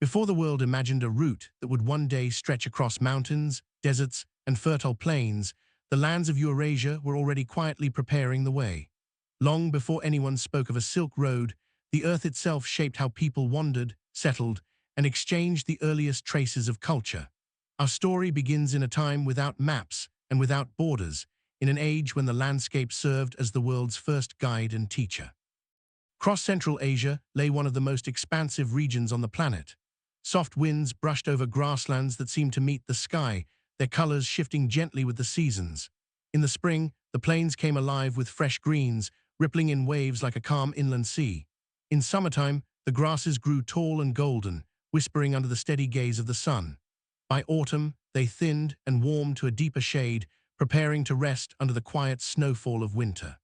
Before the world imagined a route that would one day stretch across mountains, deserts, and fertile plains, the lands of Eurasia were already quietly preparing the way. Long before anyone spoke of a Silk Road, the earth itself shaped how people wandered, settled, and exchanged the earliest traces of culture. Our story begins in a time without maps and without borders, in an age when the landscape served as the world's first guide and teacher. Across Central Asia lay one of the most expansive regions on the planet. Soft winds brushed over grasslands that seemed to meet the sky, their colors shifting gently with the seasons. In the spring, the plains came alive with fresh greens, rippling in waves like a calm inland sea. In summertime, the grasses grew tall and golden, whispering under the steady gaze of the sun. By autumn, they thinned and warmed to a deeper shade, preparing to rest under the quiet snowfall of winter.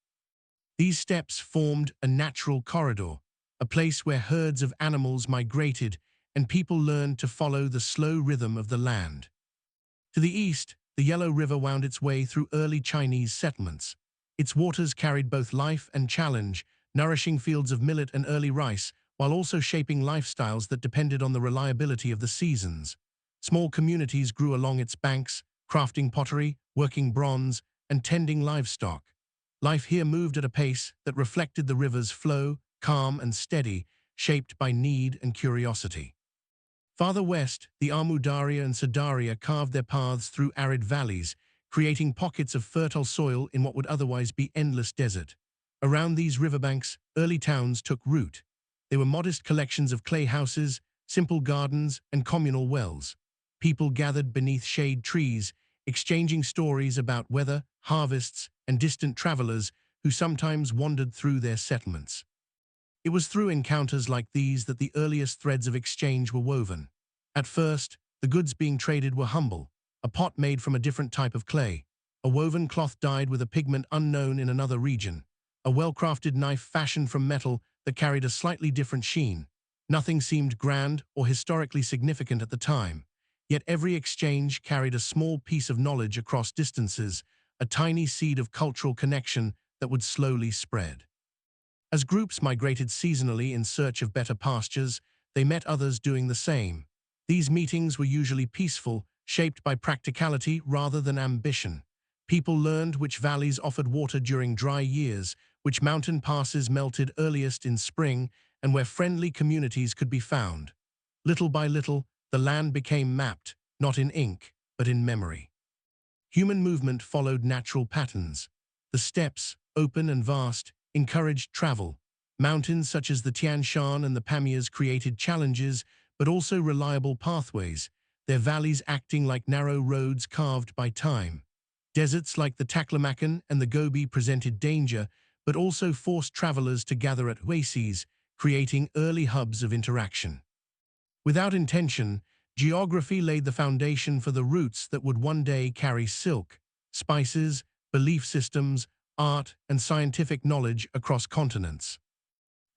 These steppes formed a natural corridor, a place where herds of animals migrated and people learned to follow the slow rhythm of the land. To the east, the Yellow River wound its way through early Chinese settlements. Its waters carried both life and challenge, nourishing fields of millet and early rice, while also shaping lifestyles that depended on the reliability of the seasons. Small communities grew along its banks, crafting pottery, working bronze, and tending livestock. Life here moved at a pace that reflected the river's flow, calm and steady, shaped by need and curiosity. Farther west, the Amu Darya and Sadaria carved their paths through arid valleys, creating pockets of fertile soil in what would otherwise be endless desert. Around these riverbanks, early towns took root. They were modest collections of clay houses, simple gardens, and communal wells. People gathered beneath shade trees, exchanging stories about weather, harvests, and distant travelers who sometimes wandered through their settlements. It was through encounters like these that the earliest threads of exchange were woven. At first, the goods being traded were humble: a pot made from a different type of clay, a woven cloth dyed with a pigment unknown in another region, a well-crafted knife fashioned from metal that carried a slightly different sheen. Nothing seemed grand or historically significant at the time, yet every exchange carried a small piece of knowledge across distances, a tiny seed of cultural connection that would slowly spread. As groups migrated seasonally in search of better pastures, they met others doing the same. These meetings were usually peaceful, shaped by practicality rather than ambition. People learned which valleys offered water during dry years, which mountain passes melted earliest in spring, and where friendly communities could be found. Little by little, the land became mapped, not in ink, but in memory. Human movement followed natural patterns. The steppes, open and vast, encouraged travel. Mountains such as the Tian Shan and the Pamirs created challenges, but also reliable pathways, their valleys acting like narrow roads carved by time. Deserts like the Taklamakan and the Gobi presented danger, but also forced travelers to gather at oases, creating early hubs of interaction. Without intention, geography laid the foundation for the routes that would one day carry silk, spices, belief systems, art, and scientific knowledge across continents.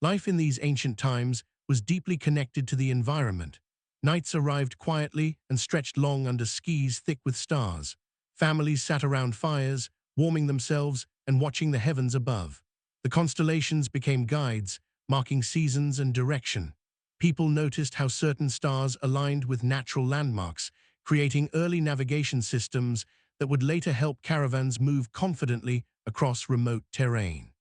Life in these ancient times was deeply connected to the environment. Nights arrived quietly and stretched long under skies thick with stars. Families sat around fires, warming themselves and watching the heavens above. The constellations became guides, marking seasons and direction. People noticed how certain stars aligned with natural landmarks, creating early navigation systems that would later help caravans move confidently across remote terrain.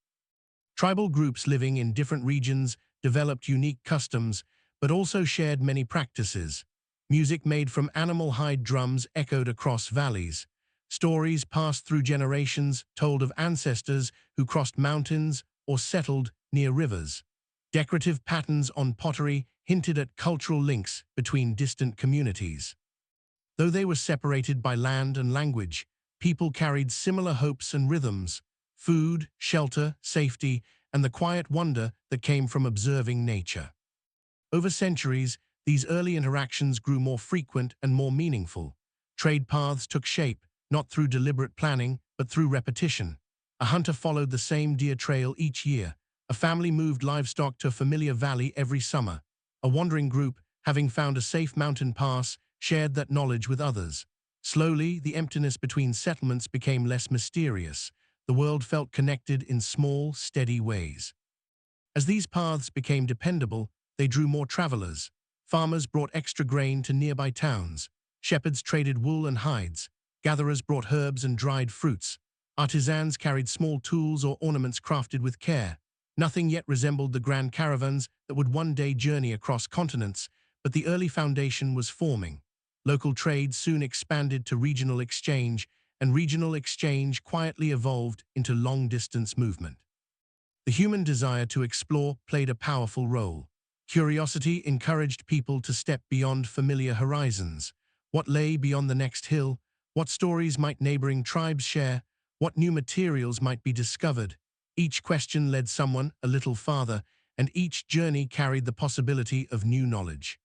Tribal groups living in different regions developed unique customs, but also shared many practices. Music made from animal hide drums echoed across valleys. Stories passed through generations told of ancestors who crossed mountains or settled near rivers. Decorative patterns on pottery hinted at cultural links between distant communities. Though they were separated by land and language, people carried similar hopes and rhythms: food, shelter, safety, and the quiet wonder that came from observing nature. Over centuries, these early interactions grew more frequent and more meaningful. Trade paths took shape, not through deliberate planning, but through repetition. A hunter followed the same deer trail each year. A family moved livestock to a familiar valley every summer. A wandering group, having found a safe mountain pass, shared that knowledge with others. Slowly, the emptiness between settlements became less mysterious. The world felt connected in small, steady ways. As these paths became dependable, they drew more travelers. Farmers brought extra grain to nearby towns. Shepherds traded wool and hides. Gatherers brought herbs and dried fruits. Artisans carried small tools or ornaments crafted with care. Nothing yet resembled the grand caravans that would one day journey across continents, but the early foundation was forming. Local trade soon expanded to regional exchange, and regional exchange quietly evolved into long-distance movement. The human desire to explore played a powerful role. Curiosity encouraged people to step beyond familiar horizons. What lay beyond the next hill? What stories might neighboring tribes share? What new materials might be discovered? Each question led someone a little farther, and each journey carried the possibility of new knowledge.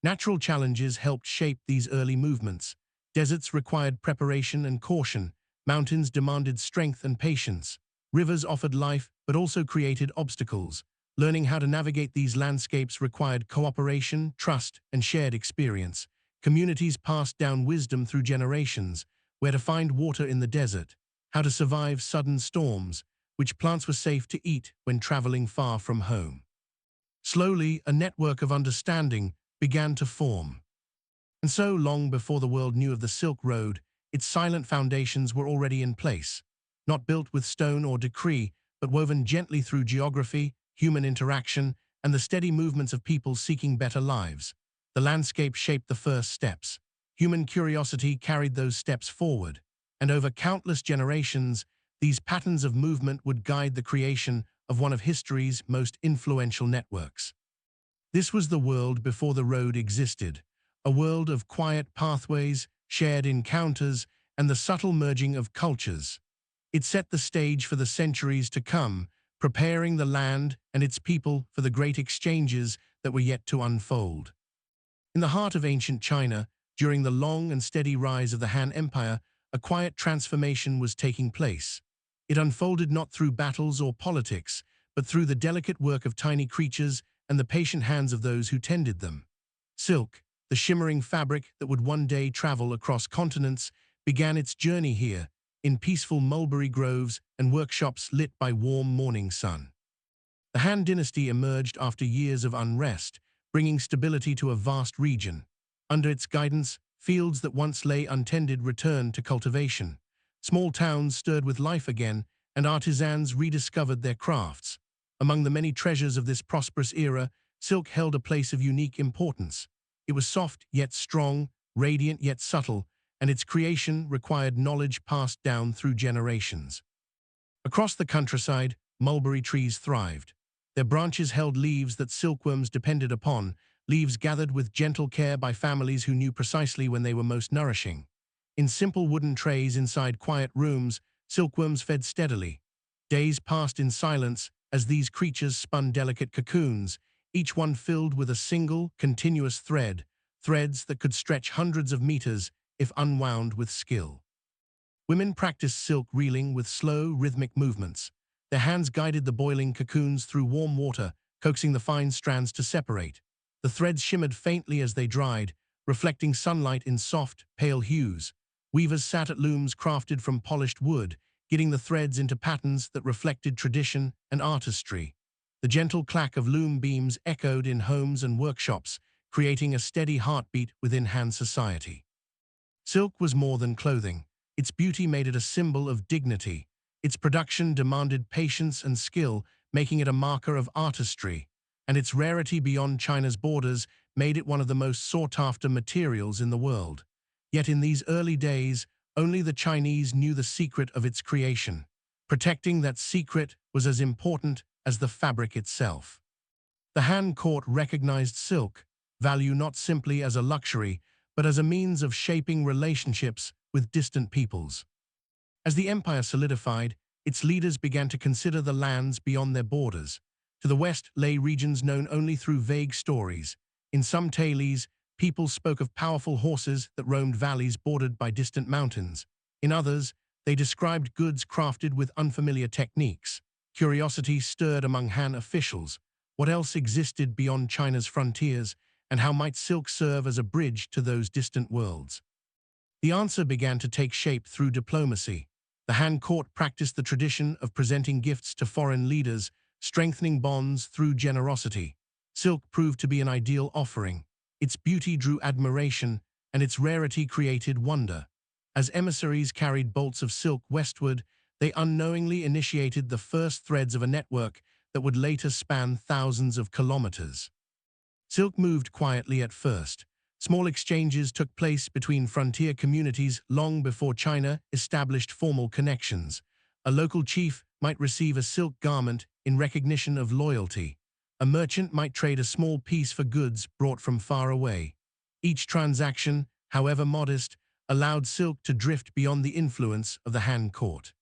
Natural challenges helped shape these early movements. Deserts required preparation and caution. Mountains demanded strength and patience. Rivers offered life, but also created obstacles. Learning how to navigate these landscapes required cooperation, trust, and shared experience. Communities passed down wisdom through generations: where to find water in the desert, how to survive sudden storms, which plants were safe to eat when traveling far from home. Slowly, a network of understanding began to form. And so, long before the world knew of the Silk Road, its silent foundations were already in place, not built with stone or decree, but woven gently through geography, human interaction, and the steady movements of people seeking better lives. The landscape shaped the first steps. Human curiosity carried those steps forward, and over countless generations, these patterns of movement would guide the creation of one of history's most influential networks. This was the world before the road existed, a world of quiet pathways, shared encounters, and the subtle merging of cultures. It set the stage for the centuries to come, preparing the land and its people for the great exchanges that were yet to unfold. In the heart of ancient China, during the long and steady rise of the Han Empire, a quiet transformation was taking place. It unfolded not through battles or politics, but through the delicate work of tiny creatures and the patient hands of those who tended them. Silk, the shimmering fabric that would one day travel across continents, began its journey here, in peaceful mulberry groves and workshops lit by warm morning sun. The Han dynasty emerged after years of unrest, bringing stability to a vast region. Under its guidance, fields that once lay untended returned to cultivation. Small towns stirred with life again, and artisans rediscovered their crafts. Among the many treasures of this prosperous era, silk held a place of unique importance. It was soft yet strong, radiant yet subtle, and its creation required knowledge passed down through generations. Across the countryside, mulberry trees thrived. Their branches held leaves that silkworms depended upon, leaves gathered with gentle care by families who knew precisely when they were most nourishing. In simple wooden trays inside quiet rooms, silkworms fed steadily. Days passed in silence as these creatures spun delicate cocoons, each one filled with a single, continuous thread, threads that could stretch hundreds of meters if unwound with skill. Women practiced silk reeling with slow, rhythmic movements. Their hands guided the boiling cocoons through warm water, coaxing the fine strands to separate. The threads shimmered faintly as they dried, reflecting sunlight in soft, pale hues. Weavers sat at looms crafted from polished wood, getting the threads into patterns that reflected tradition and artistry. The gentle clack of loom beams echoed in homes and workshops, creating a steady heartbeat within Han society. Silk was more than clothing. Its beauty made it a symbol of dignity. Its production demanded patience and skill, making it a marker of artistry, and its rarity beyond China's borders made it one of the most sought-after materials in the world. Yet in these early days, only the Chinese knew the secret of its creation. Protecting that secret was as important as the fabric itself. The Han court recognized silk, value not simply as a luxury, but as a means of shaping relationships with distant peoples. As the empire solidified, its leaders began to consider the lands beyond their borders. To the west lay regions known only through vague stories. In some tales, people spoke of powerful horses that roamed valleys bordered by distant mountains. In others, they described goods crafted with unfamiliar techniques. Curiosity stirred among Han officials. What else existed beyond China's frontiers, and how might silk serve as a bridge to those distant worlds? The answer began to take shape through diplomacy. The Han court practiced the tradition of presenting gifts to foreign leaders, strengthening bonds through generosity. Silk proved to be an ideal offering. Its beauty drew admiration, and its rarity created wonder. As emissaries carried bolts of silk westward, they unknowingly initiated the first threads of a network that would later span thousands of kilometers. Silk moved quietly at first. Small exchanges took place between frontier communities long before China established formal connections. A local chief might receive a silk garment in recognition of loyalty. A merchant might trade a small piece for goods brought from far away. Each transaction, however modest, allowed silk to drift beyond the influence of the Han court.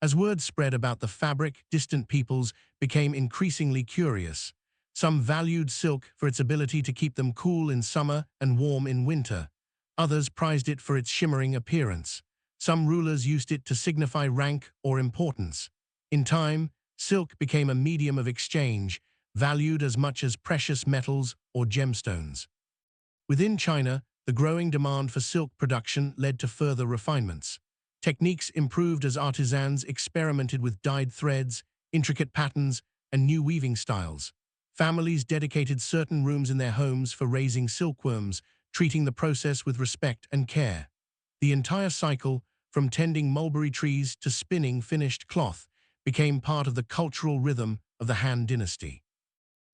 As word spread about the fabric, distant peoples became increasingly curious. Some valued silk for its ability to keep them cool in summer and warm in winter. Others prized it for its shimmering appearance. Some rulers used it to signify rank or importance. In time, silk became a medium of exchange, valued as much as precious metals or gemstones. Within China, the growing demand for silk production led to further refinements. Techniques improved as artisans experimented with dyed threads, intricate patterns, and new weaving styles. Families dedicated certain rooms in their homes for raising silkworms, treating the process with respect and care. The entire cycle, from tending mulberry trees to spinning finished cloth, became part of the cultural rhythm of the Han dynasty.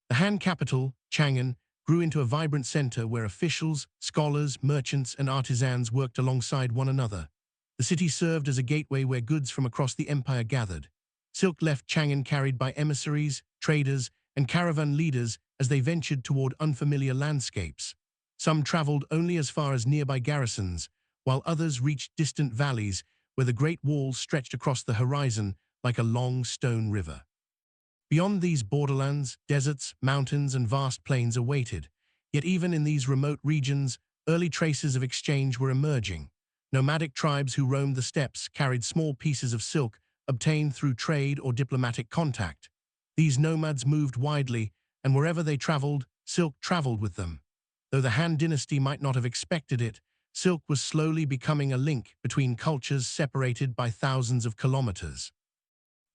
The Han capital, Chang'an, grew into a vibrant center where officials, scholars, merchants, and artisans worked alongside one another. The city served as a gateway where goods from across the empire gathered. Silk left Chang'an carried by emissaries, traders, and caravan leaders as they ventured toward unfamiliar landscapes. Some traveled only as far as nearby garrisons, while others reached distant valleys where the Great Wall stretched across the horizon like a long stone river. Beyond these borderlands, deserts, mountains, and vast plains awaited. Yet even in these remote regions, early traces of exchange were emerging. Nomadic tribes who roamed the steppes carried small pieces of silk obtained through trade or diplomatic contact. These nomads moved widely, and wherever they traveled, silk traveled with them. Though the Han dynasty might not have expected it, silk was slowly becoming a link between cultures separated by thousands of kilometers.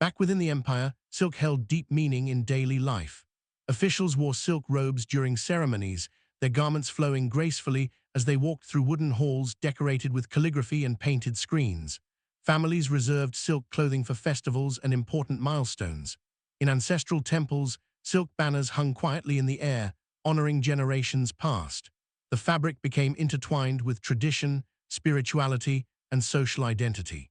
Back within the empire, silk held deep meaning in daily life. Officials wore silk robes during ceremonies, their garments flowing gracefully as they walked through wooden halls decorated with calligraphy and painted screens. Families reserved silk clothing for festivals and important milestones. In ancestral temples, silk banners hung quietly in the air, honoring generations past. The fabric became intertwined with tradition, spirituality, and social identity.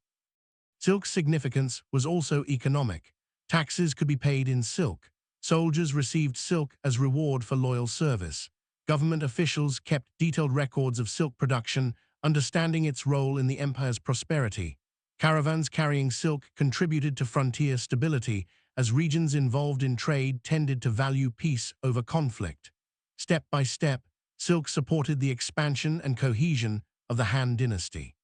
Silk's significance was also economic. Taxes could be paid in silk. Soldiers received silk as reward for loyal service. Government officials kept detailed records of silk production, understanding its role in the empire's prosperity. Caravans carrying silk contributed to frontier stability, as regions involved in trade tended to value peace over conflict. Step by step, silk supported the expansion and cohesion of the Han dynasty.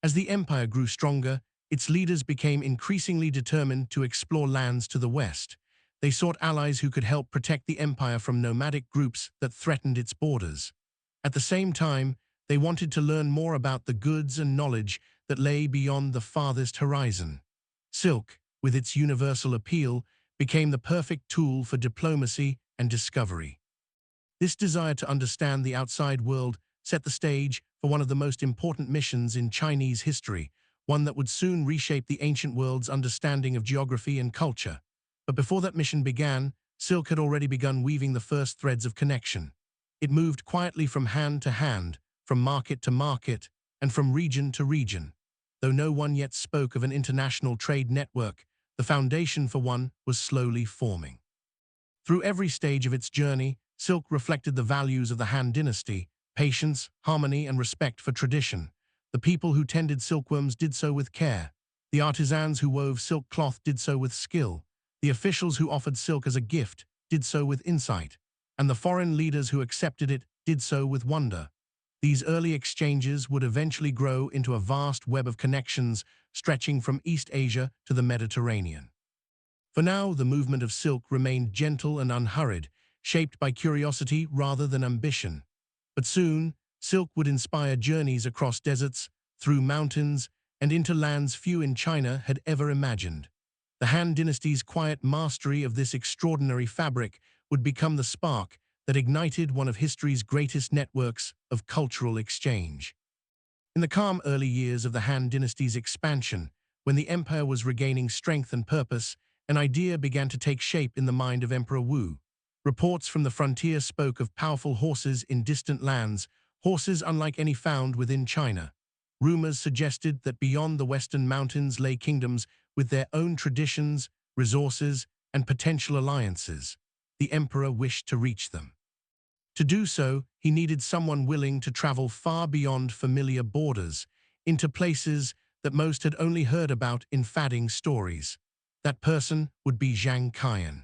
As the empire grew stronger, its leaders became increasingly determined to explore lands to the west. They sought allies who could help protect the empire from nomadic groups that threatened its borders. At the same time, they wanted to learn more about the goods and knowledge that lay beyond the farthest horizon. Silk, with its universal appeal, became the perfect tool for diplomacy and discovery. This desire to understand the outside world set the stage for one of the most important missions in Chinese history, one that would soon reshape the ancient world's understanding of geography and culture. But before that mission began, silk had already begun weaving the first threads of connection. It moved quietly from hand to hand, from market to market, and from region to region. Though no one yet spoke of an international trade network, the foundation for one was slowly forming. Through every stage of its journey, silk reflected the values of the Han dynasty: patience, harmony, and respect for tradition. The people who tended silkworms did so with care. The artisans who wove silk cloth did so with skill. The officials who offered silk as a gift did so with insight. And the foreign leaders who accepted it did so with wonder. These early exchanges would eventually grow into a vast web of connections stretching from East Asia to the Mediterranean. For now, the movement of silk remained gentle and unhurried, shaped by curiosity rather than ambition. But soon, silk would inspire journeys across deserts, through mountains, and into lands few in China had ever imagined. The Han dynasty's quiet mastery of this extraordinary fabric would become the spark that ignited one of history's greatest networks of cultural exchange. In the calm early years of the Han Dynasty's expansion, when the empire was regaining strength and purpose, an idea began to take shape in the mind of Emperor Wu. Reports from the frontier spoke of powerful horses in distant lands, horses unlike any found within China. Rumors suggested that beyond the western mountains lay kingdoms with their own traditions, resources, and potential alliances. The emperor wished to reach them. To do so, he needed someone willing to travel far beyond familiar borders, into places that most had only heard about in fading stories. That person would be Zhang Qian.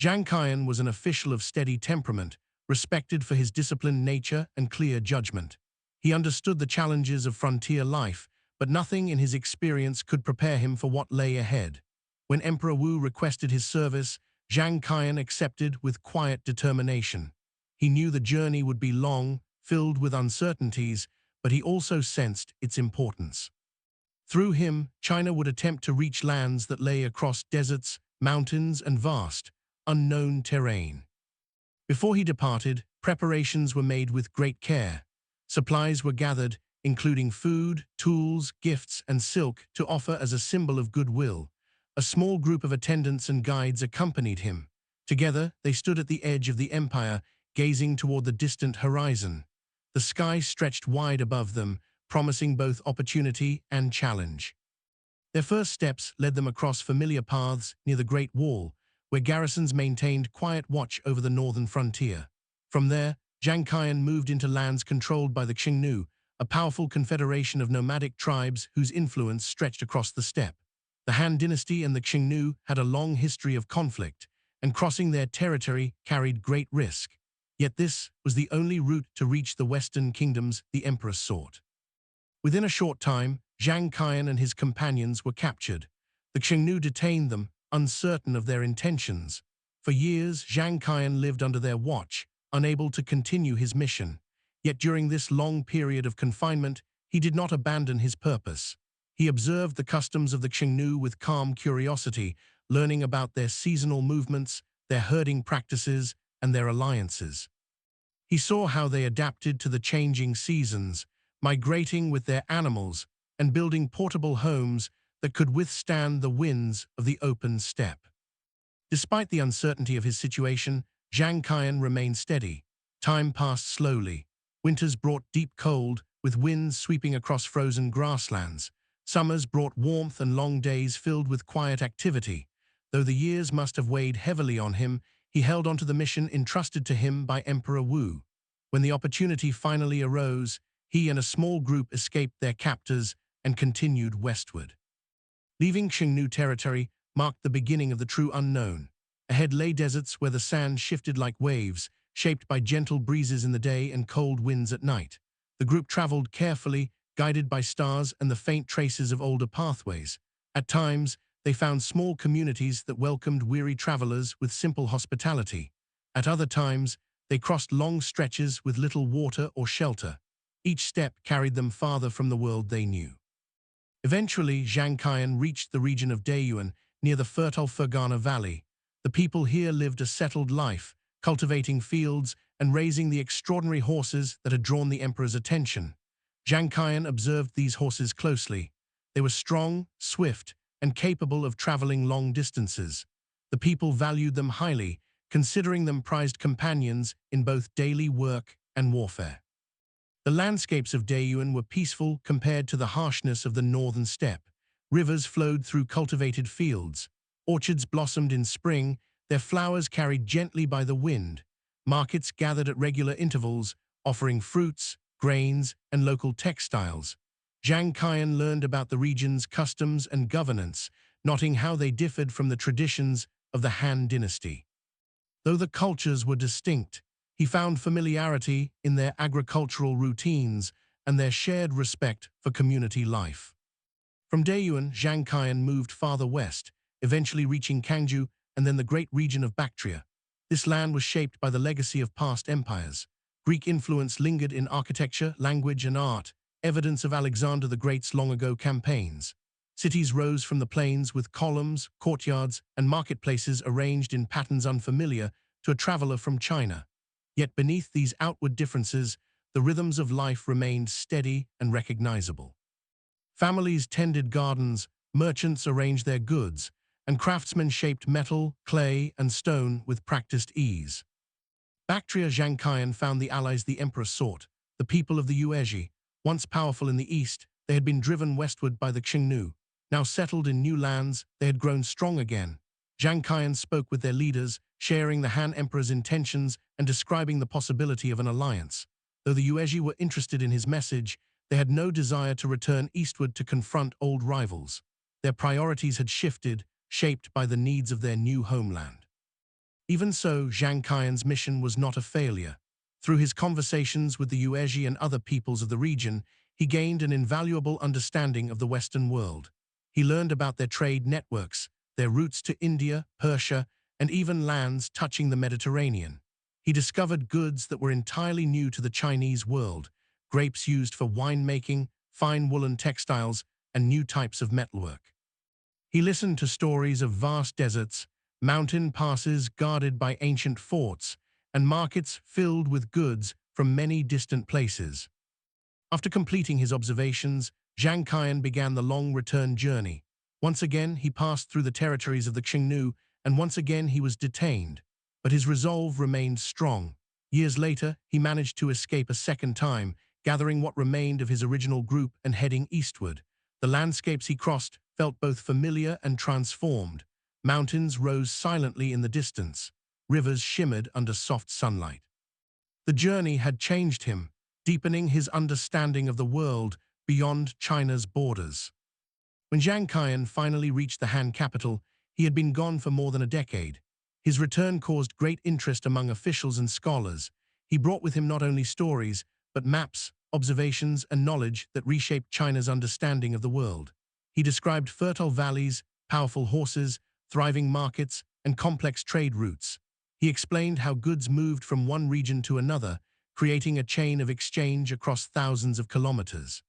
Zhang Qian was an official of steady temperament, respected for his disciplined nature and clear judgment. He understood the challenges of frontier life, but nothing in his experience could prepare him for what lay ahead. When Emperor Wu requested his service, Zhang Qian accepted with quiet determination. He knew the journey would be long, filled with uncertainties, but he also sensed its importance. Through him, China would attempt to reach lands that lay across deserts, mountains, and vast, unknown terrain. Before he departed, preparations were made with great care. Supplies were gathered, including food, tools, gifts, and silk to offer as a symbol of goodwill. A small group of attendants and guides accompanied him. Together, they stood at the edge of the empire, gazing toward the distant horizon. The sky stretched wide above them, promising both opportunity and challenge. Their first steps led them across familiar paths near the Great Wall, where garrisons maintained quiet watch over the northern frontier. From there, Zhang Qian moved into lands controlled by the Xingnu, a powerful confederation of nomadic tribes whose influence stretched across the steppe. The Han Dynasty and the Xingnu had a long history of conflict, and crossing their territory carried great risk. Yet this was the only route to reach the western kingdoms the emperor sought. Within a short time, Zhang Qian and his companions were captured. The Xingnu detained them, uncertain of their intentions. For years, Zhang Qian lived under their watch, unable to continue his mission. Yet during this long period of confinement, he did not abandon his purpose. He observed the customs of the Xingnu with calm curiosity, learning about their seasonal movements, their herding practices, and their alliances. He saw how they adapted to the changing seasons, migrating with their animals and building portable homes that could withstand the winds of the open steppe. Despite the uncertainty of his situation, Zhang Qian remained steady. Time passed slowly. Winters brought deep cold, with winds sweeping across frozen grasslands. Summers brought warmth and long days filled with quiet activity. Though the years must have weighed heavily on him, he held on to the mission entrusted to him by Emperor Wu. When the opportunity finally arose, he and a small group escaped their captors and continued westward. Leaving Xingnu territory marked the beginning of the true unknown. Ahead lay deserts where the sand shifted like waves, shaped by gentle breezes in the day and cold winds at night. The group traveled carefully, guided by stars and the faint traces of older pathways. At times, they found small communities that welcomed weary travelers with simple hospitality. At other times, they crossed long stretches with little water or shelter. Each step carried them farther from the world they knew. Eventually, Zhang Qian reached the region of Daiyuan, near the fertile Fergana Valley. The people here lived a settled life, cultivating fields and raising the extraordinary horses that had drawn the emperor's attention. Zhang Qian observed these horses closely. They were strong, swift, and capable of traveling long distances. The people valued them highly, considering them prized companions in both daily work and warfare. The landscapes of Daiyuan were peaceful compared to the harshness of the northern steppe. Rivers flowed through cultivated fields. Orchards blossomed in spring, their flowers carried gently by the wind. Markets gathered at regular intervals, offering fruits, grains, and local textiles. Zhang Qian learned about the region's customs and governance, noting how they differed from the traditions of the Han Dynasty. Though the cultures were distinct, he found familiarity in their agricultural routines and their shared respect for community life. From Daiyuan, Zhang Qian moved farther west, eventually reaching Kangju and then the great region of Bactria. This land was shaped by the legacy of past empires. Greek influence lingered in architecture, language, and art, evidence of Alexander the Great's long-ago campaigns. Cities rose from the plains with columns, courtyards, and marketplaces arranged in patterns unfamiliar to a traveler from China. Yet beneath these outward differences, the rhythms of life remained steady and recognizable. Families tended gardens, merchants arranged their goods, and craftsmen shaped metal, clay, and stone with practiced ease. Bactria Zhangqian found the allies the emperor sought, the people of the Yuezhi. Once powerful in the east, they had been driven westward by the Qingnu. Now settled in new lands, they had grown strong again. Zhangqian spoke with their leaders, sharing the Han emperor's intentions and describing the possibility of an alliance. Though the Yuezhi were interested in his message, they had no desire to return eastward to confront old rivals. Their priorities had shifted, shaped by the needs of their new homeland. Even so, Zhang Qian's mission was not a failure. Through his conversations with the Yuezhi and other peoples of the region, he gained an invaluable understanding of the Western world. He learned about their trade networks, their routes to India, Persia, and even lands touching the Mediterranean. He discovered goods that were entirely new to the Chinese world, grapes used for winemaking, fine woolen textiles, and new types of metalwork. He listened to stories of vast deserts, mountain passes guarded by ancient forts, and markets filled with goods from many distant places. After completing his observations, Zhang Qian began the long return journey. Once again, he passed through the territories of the Qingnu, and once again he was detained. But his resolve remained strong. Years later, he managed to escape a second time, gathering what remained of his original group and heading eastward. The landscapes he crossed felt both familiar and transformed. Mountains rose silently in the distance. Rivers shimmered under soft sunlight. The journey had changed him, deepening his understanding of the world beyond China's borders. When Zhang Qian finally reached the Han capital, he had been gone for more than a decade. His return caused great interest among officials and scholars. He brought with him not only stories, but maps, observations, and knowledge that reshaped China's understanding of the world. He described fertile valleys, powerful horses, thriving markets, and complex trade routes. He explained how goods moved from one region to another, creating a chain of exchange across thousands of kilometers.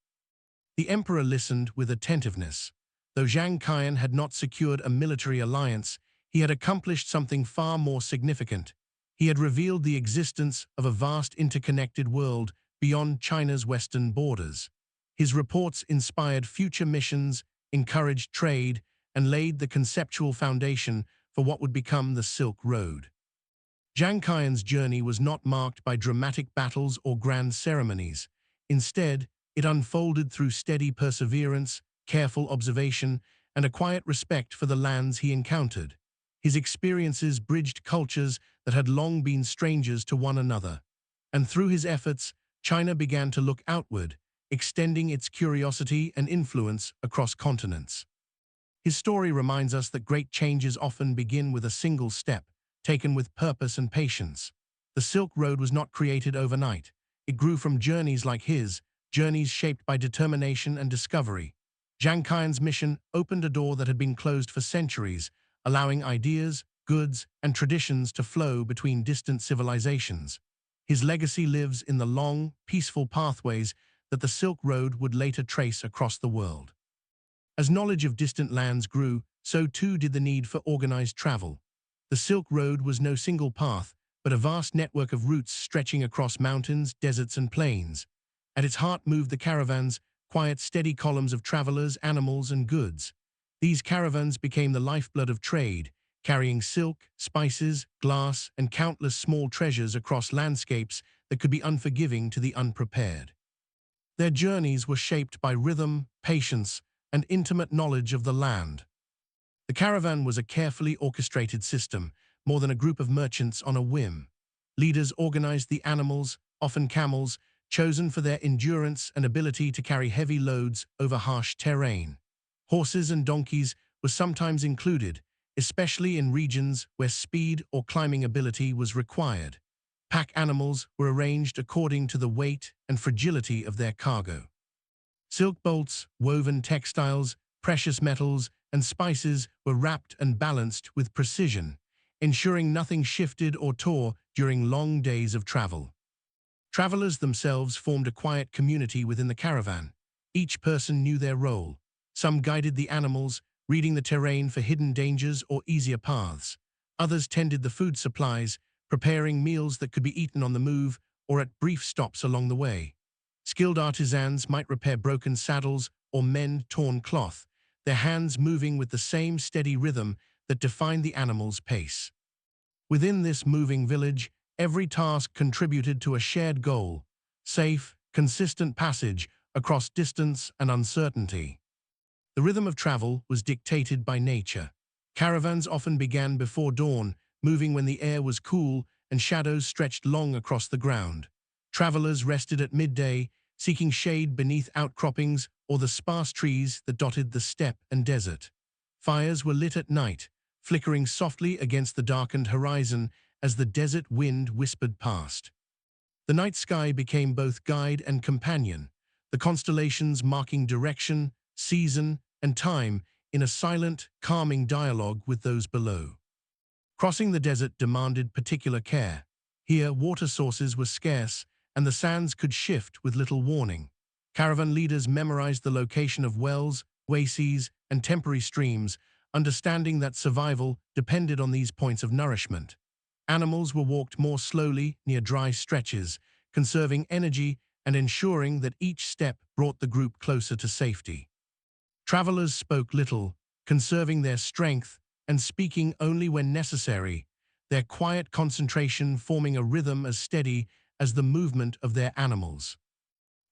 The emperor listened with attentiveness. Though Zhang Qian had not secured a military alliance, he had accomplished something far more significant. He had revealed the existence of a vast interconnected world beyond China's western borders. His reports inspired future missions, encouraged trade, and laid the conceptual foundation for what would become the Silk Road. Zhang Qian's journey was not marked by dramatic battles or grand ceremonies. Instead, it unfolded through steady perseverance, careful observation, and a quiet respect for the lands he encountered. His experiences bridged cultures that had long been strangers to one another. And through his efforts, China began to look outward, extending its curiosity and influence across continents. His story reminds us that great changes often begin with a single step, taken with purpose and patience. The Silk Road was not created overnight. It grew from journeys like his, journeys shaped by determination and discovery. Zhang Qian's mission opened a door that had been closed for centuries, allowing ideas, goods, and traditions to flow between distant civilizations. His legacy lives in the long, peaceful pathways that the Silk Road would later trace across the world. As knowledge of distant lands grew, so too did the need for organized travel. The Silk Road was no single path, but a vast network of routes stretching across mountains, deserts, and plains. At its heart moved the caravans, quiet, steady columns of travelers, animals, and goods. These caravans became the lifeblood of trade, carrying silk, spices, glass, and countless small treasures across landscapes that could be unforgiving to the unprepared. Their journeys were shaped by rhythm, patience, and intimate knowledge of the land. The caravan was a carefully orchestrated system, more than a group of merchants on a whim. Leaders organized the animals, often camels, chosen for their endurance and ability to carry heavy loads over harsh terrain. Horses and donkeys were sometimes included, especially in regions where speed or climbing ability was required. Pack animals were arranged according to the weight and fragility of their cargo. Silk bolts, woven textiles, precious metals, and spices were wrapped and balanced with precision, ensuring nothing shifted or tore during long days of travel. Travelers themselves formed a quiet community within the caravan. Each person knew their role. Some guided the animals, reading the terrain for hidden dangers or easier paths. Others tended the food supplies, preparing meals that could be eaten on the move or at brief stops along the way. Skilled artisans might repair broken saddles or mend torn cloth, their hands moving with the same steady rhythm that defined the animal's pace. Within this moving village, every task contributed to a shared goal: safe, consistent passage across distance and uncertainty. The rhythm of travel was dictated by nature. Caravans often began before dawn, moving when the air was cool and shadows stretched long across the ground. Travelers rested at midday, seeking shade beneath outcroppings or the sparse trees that dotted the steppe and desert. Fires were lit at night, flickering softly against the darkened horizon as the desert wind whispered past. The night sky became both guide and companion, the constellations marking direction, season, and time in a silent, calming dialogue with those below. Crossing the desert demanded particular care. Here, water sources were scarce, and the sands could shift with little warning. Caravan leaders memorized the location of wells, oases, and temporary streams, understanding that survival depended on these points of nourishment. Animals were walked more slowly near dry stretches, conserving energy and ensuring that each step brought the group closer to safety. Travelers spoke little, conserving their strength and speaking only when necessary, their quiet concentration forming a rhythm as steady as the movement of their animals.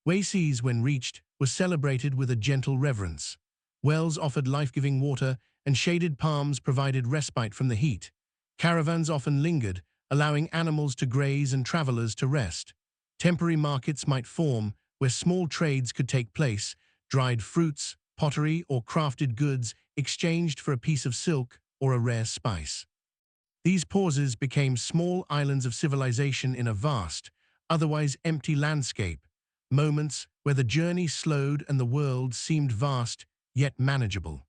Oases, when reached, were celebrated with a gentle reverence. Wells offered life-giving water, and shaded palms provided respite from the heat. Caravans often lingered, allowing animals to graze and travelers to rest. Temporary markets might form, where small trades could take place: dried fruits, pottery, or crafted goods exchanged for a piece of silk or a rare spice. These pauses became small islands of civilization in a vast, otherwise empty landscape, moments where the journey slowed and the world seemed vast yet manageable.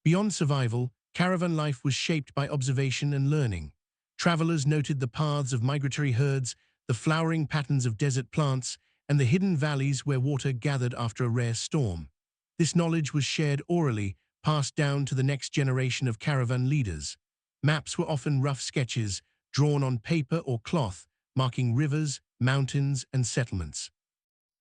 Beyond survival, caravan life was shaped by observation and learning. Travelers noted the paths of migratory herds, the flowering patterns of desert plants, and the hidden valleys where water gathered after a rare storm. This knowledge was shared orally, passed down to the next generation of caravan leaders. Maps were often rough sketches, drawn on paper or cloth, marking rivers, mountains, and settlements.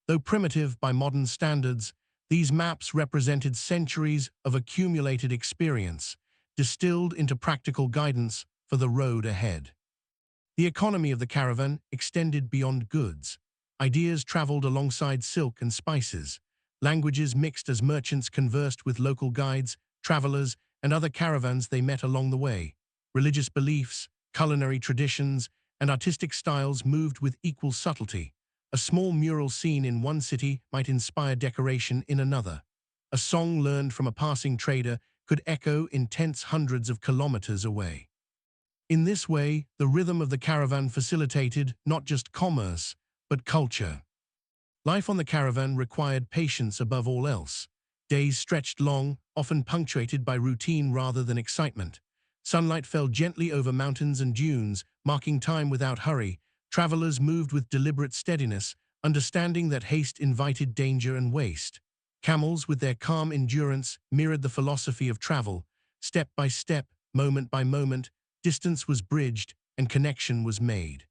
Though primitive by modern standards, these maps represented centuries of accumulated experience, distilled into practical guidance for the road ahead. The economy of the caravan extended beyond goods. Ideas traveled alongside silk and spices. Languages mixed as merchants conversed with local guides, travelers, and other caravans they met along the way. Religious beliefs, culinary traditions, and artistic styles moved with equal subtlety. A small mural seen in one city might inspire decoration in another. A song learned from a passing trader could echo in tents hundreds of kilometers away. In this way, the rhythm of the caravan facilitated not just commerce, but culture. Life on the caravan required patience above all else. Days stretched long, often punctuated by routine rather than excitement. Sunlight fell gently over mountains and dunes, marking time without hurry. Travelers moved with deliberate steadiness, understanding that haste invited danger and waste. Camels, with their calm endurance, mirrored the philosophy of travel. Step by step, moment by moment, distance was bridged and connection was made.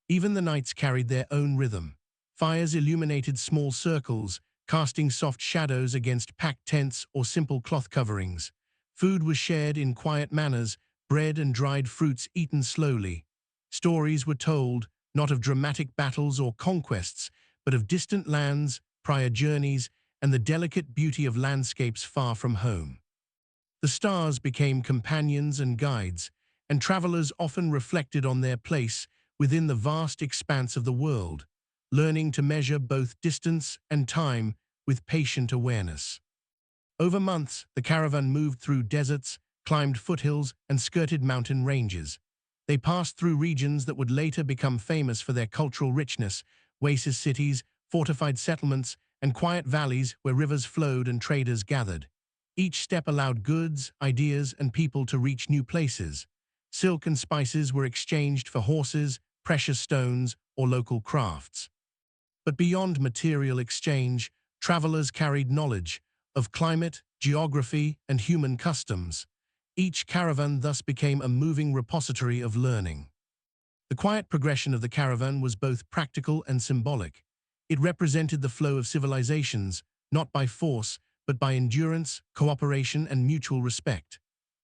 Even the nights carried their own rhythm. Fires illuminated small circles, casting soft shadows against packed tents or simple cloth coverings. Food was shared in quiet manners, bread and dried fruits eaten slowly. Stories were told, not of dramatic battles or conquests, but of distant lands, prior journeys, and the delicate beauty of landscapes far from home. The stars became companions and guides, and travelers often reflected on their place within the vast expanse of the world, learning to measure both distance and time with patient awareness. Over months, the caravan moved through deserts, climbed foothills, and skirted mountain ranges. They passed through regions that would later become famous for their cultural richness: oasis cities, fortified settlements, and quiet valleys where rivers flowed and traders gathered. Each step allowed goods, ideas, and people to reach new places. Silk and spices were exchanged for horses, precious stones, or local crafts. But beyond material exchange, travelers carried knowledge of climate, geography, and human customs. Each caravan thus became a moving repository of learning. The quiet progression of the caravan was both practical and symbolic. It represented the flow of civilizations, not by force, but by endurance, cooperation, and mutual respect.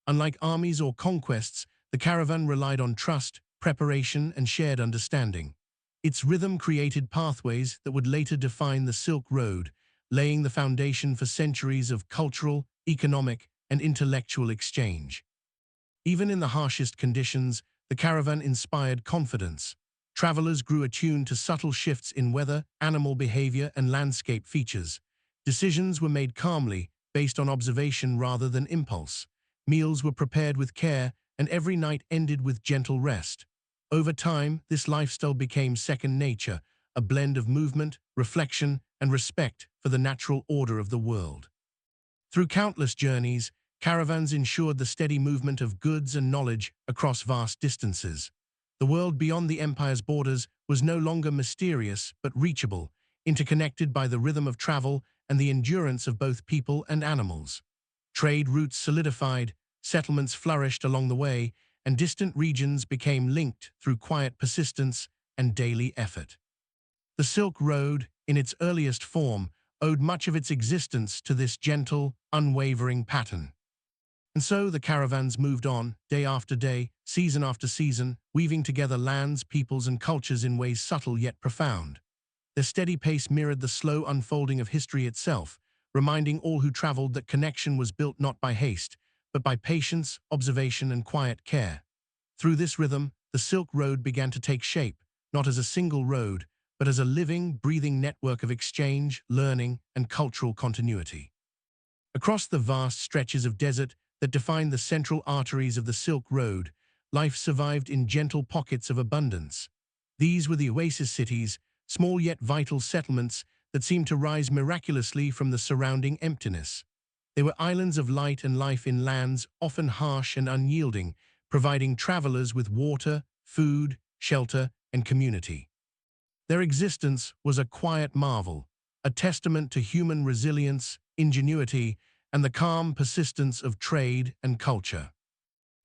Unlike armies or conquests, the caravan relied on trust, preparation, and shared understanding. Its rhythm created pathways that would later define the Silk Road, laying the foundation for centuries of cultural, economic, and intellectual exchange. Even in the harshest conditions, the caravan inspired confidence. Travelers grew attuned to subtle shifts in weather, animal behavior, and landscape features. Decisions were made calmly, based on observation rather than impulse. Meals were prepared with care, and every night ended with gentle rest. Over time, this lifestyle became second nature, a blend of movement, reflection, and respect for the natural order of the world. Through countless journeys, caravans ensured the steady movement of goods and knowledge across vast distances. The world beyond the empire's borders was no longer mysterious but reachable, interconnected by the rhythm of travel and the endurance of both people and animals. Trade routes solidified, settlements flourished along the way, and distant regions became linked through quiet persistence and daily effort. The Silk Road, in its earliest form, owed much of its existence to this gentle, unwavering pattern. And so the caravans moved on, day after day, season after season, weaving together lands, peoples, and cultures in ways subtle yet profound. Their steady pace mirrored the slow unfolding of history itself, reminding all who traveled that connection was built not by haste, but by patience, observation, and quiet care. Through this rhythm, the Silk Road began to take shape, not as a single road, but as a living, breathing network of exchange, learning, and cultural continuity. Across the vast stretches of desert that defined the central arteries of the Silk Road, life survived in gentle pockets of abundance. These were the oasis cities, small yet vital settlements that seemed to rise miraculously from the surrounding emptiness. They were islands of light and life in lands often harsh and unyielding, providing travelers with water, food, shelter, and community. Their existence was a quiet marvel, a testament to human resilience, ingenuity, and the calm persistence of trade and culture.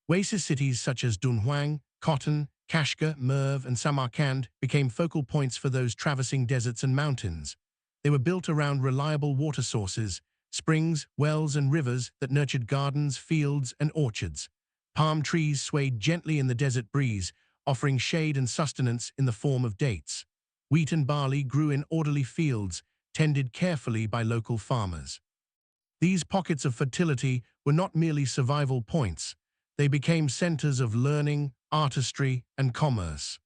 Oasis cities such as Dunhuang, Cotton, Kashgar, Merv, and Samarkand became focal points for those traversing deserts and mountains. They were built around reliable water sources, springs, wells, and rivers that nurtured gardens, fields, and orchards. Palm trees swayed gently in the desert breeze, offering shade and sustenance in the form of dates. Wheat and barley grew in orderly fields, tended carefully by local farmers. These pockets of fertility were not merely survival points. They became centers of learning, artistry, and commerce.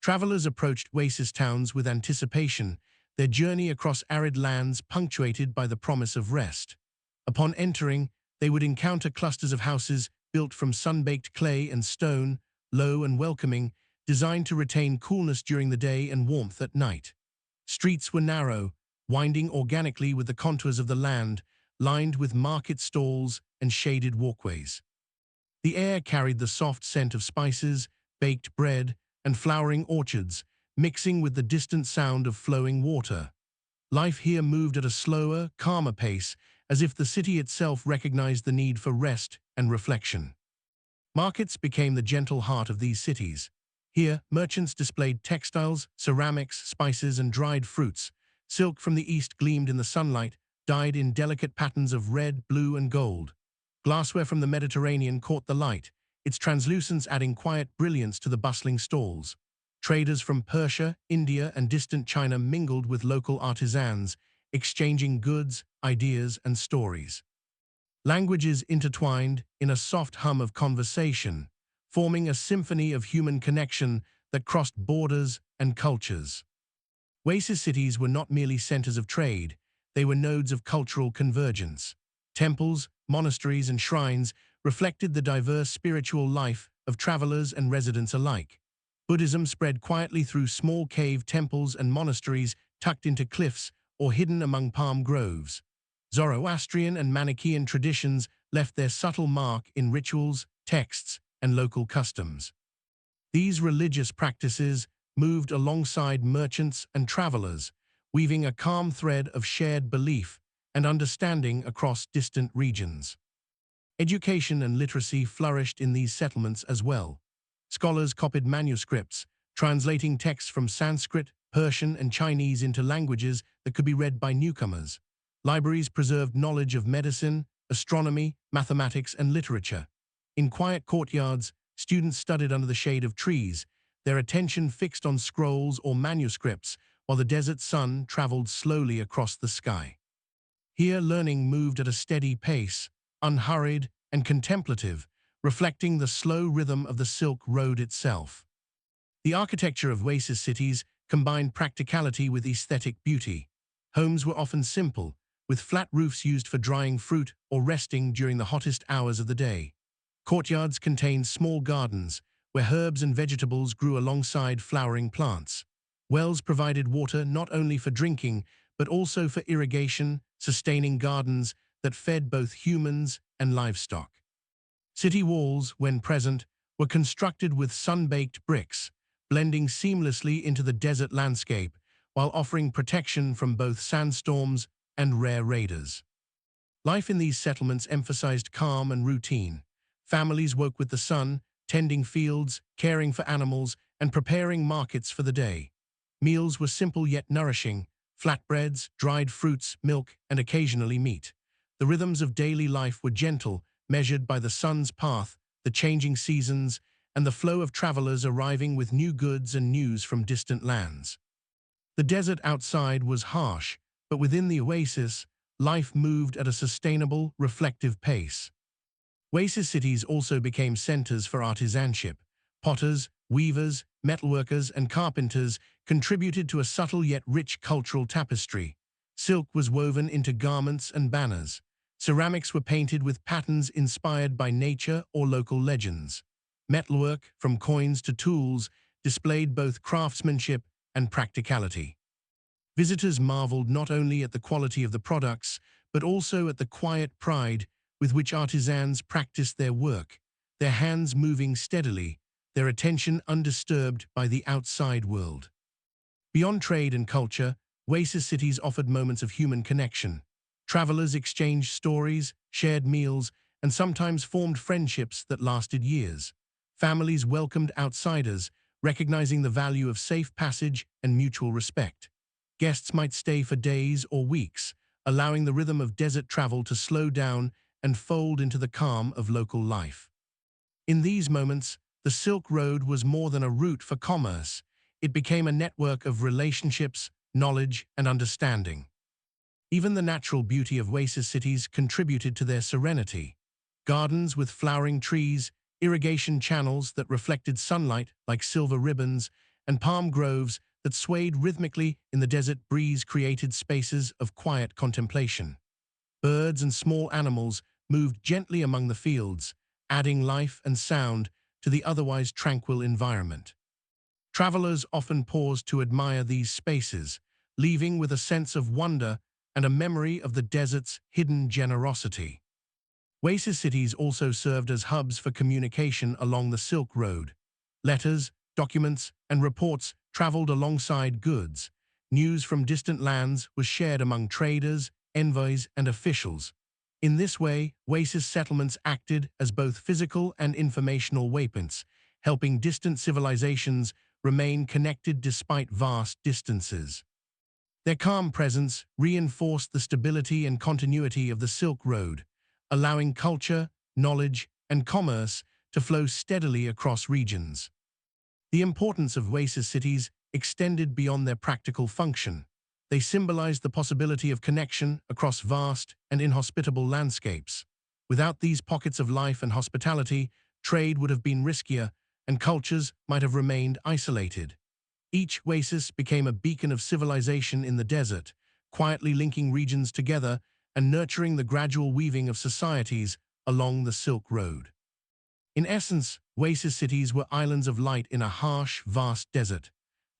Travelers approached oasis towns with anticipation, their journey across arid lands punctuated by the promise of rest. Upon entering, they would encounter clusters of houses built from sun-baked clay and stone, low and welcoming, designed to retain coolness during the day and warmth at night. Streets were narrow, winding organically with the contours of the land, lined with market stalls and shaded walkways. The air carried the soft scent of spices, baked bread, and flowering orchards, mixing with the distant sound of flowing water. Life here moved at a slower, calmer pace, as if the city itself recognized the need for rest and reflection. Markets became the gentle heart of these cities. Here, merchants displayed textiles, ceramics, spices, and dried fruits. Silk from the east gleamed in the sunlight, dyed in delicate patterns of red, blue, and gold. Glassware from the Mediterranean caught the light, its translucence adding quiet brilliance to the bustling stalls. Traders from Persia, India, and distant China mingled with local artisans, exchanging goods, ideas, and stories. Languages intertwined in a soft hum of conversation, forming a symphony of human connection that crossed borders and cultures. Oasis cities were not merely centers of trade, they were nodes of cultural convergence. Temples, monasteries, and shrines reflected the diverse spiritual life of travelers and residents alike. Buddhism spread quietly through small cave temples and monasteries tucked into cliffs or hidden among palm groves. Zoroastrian and Manichaean traditions left their subtle mark in rituals, texts, and local customs. These religious practices moved alongside merchants and travelers, weaving a calm thread of shared belief and understanding across distant regions. Education and literacy flourished in these settlements as well. Scholars copied manuscripts, translating texts from Sanskrit, Persian, and Chinese into languages that could be read by newcomers. Libraries preserved knowledge of medicine, astronomy, mathematics, and literature. In quiet courtyards, students studied under the shade of trees, their attention fixed on scrolls or manuscripts, while the desert sun traveled slowly across the sky. Here, learning moved at a steady pace, unhurried and contemplative, reflecting the slow rhythm of the Silk Road itself. The architecture of oasis cities combined practicality with aesthetic beauty. Homes were often simple, with flat roofs used for drying fruit or resting during the hottest hours of the day. Courtyards contained small gardens, where herbs and vegetables grew alongside flowering plants. Wells provided water not only for drinking, but also for irrigation, sustaining gardens that fed both humans and livestock. City walls, when present, were constructed with sun-baked bricks, blending seamlessly into the desert landscape, while offering protection from both sandstorms and rare raiders. Life in these settlements emphasized calm and routine. Families woke with the sun, tending fields, caring for animals, and preparing markets for the day. Meals were simple yet nourishing: flatbreads, dried fruits, milk, and occasionally meat. The rhythms of daily life were gentle, measured by the sun's path, the changing seasons, and the flow of travelers arriving with new goods and news from distant lands. The desert outside was harsh, but within the oasis, life moved at a sustainable, reflective pace. Oasis cities also became centers for artisanship. Potters, weavers, metalworkers, and carpenters contributed to a subtle yet rich cultural tapestry. Silk was woven into garments and banners. Ceramics were painted with patterns inspired by nature or local legends. Metalwork, from coins to tools, displayed both craftsmanship and practicality. Visitors marveled not only at the quality of the products, but also at the quiet pride with which artisans practiced their work, their hands moving steadily, their attention undisturbed by the outside world. Beyond trade and culture, oasis cities offered moments of human connection. Travelers exchanged stories, shared meals, and sometimes formed friendships that lasted years. Families welcomed outsiders, recognizing the value of safe passage and mutual respect. Guests might stay for days or weeks, allowing the rhythm of desert travel to slow down and fold into the calm of local life. In these moments, the Silk Road was more than a route for commerce. It became a network of relationships, knowledge, and understanding. Even the natural beauty of oasis cities contributed to their serenity. Gardens with flowering trees, irrigation channels that reflected sunlight like silver ribbons, and palm groves that swayed rhythmically in the desert breeze created spaces of quiet contemplation. Birds and small animals moved gently among the fields, adding life and sound to the otherwise tranquil environment. Travelers often paused to admire these spaces, leaving with a sense of wonder and a memory of the desert's hidden generosity. Oasis cities also served as hubs for communication along the Silk Road. Letters, documents, and reports traveled alongside goods. News from distant lands was shared among traders, envoys, and officials. In this way, oasis settlements acted as both physical and informational waypoints, helping distant civilizations remain connected despite vast distances. Their calm presence reinforced the stability and continuity of the Silk Road, allowing culture, knowledge, and commerce to flow steadily across regions. The importance of oasis cities extended beyond their practical function. They symbolized the possibility of connection across vast and inhospitable landscapes. Without these pockets of life and hospitality, trade would have been riskier and cultures might have remained isolated. Each oasis became a beacon of civilization in the desert, quietly linking regions together and nurturing the gradual weaving of societies along the Silk Road. In essence, oasis cities were islands of light in a harsh, vast desert.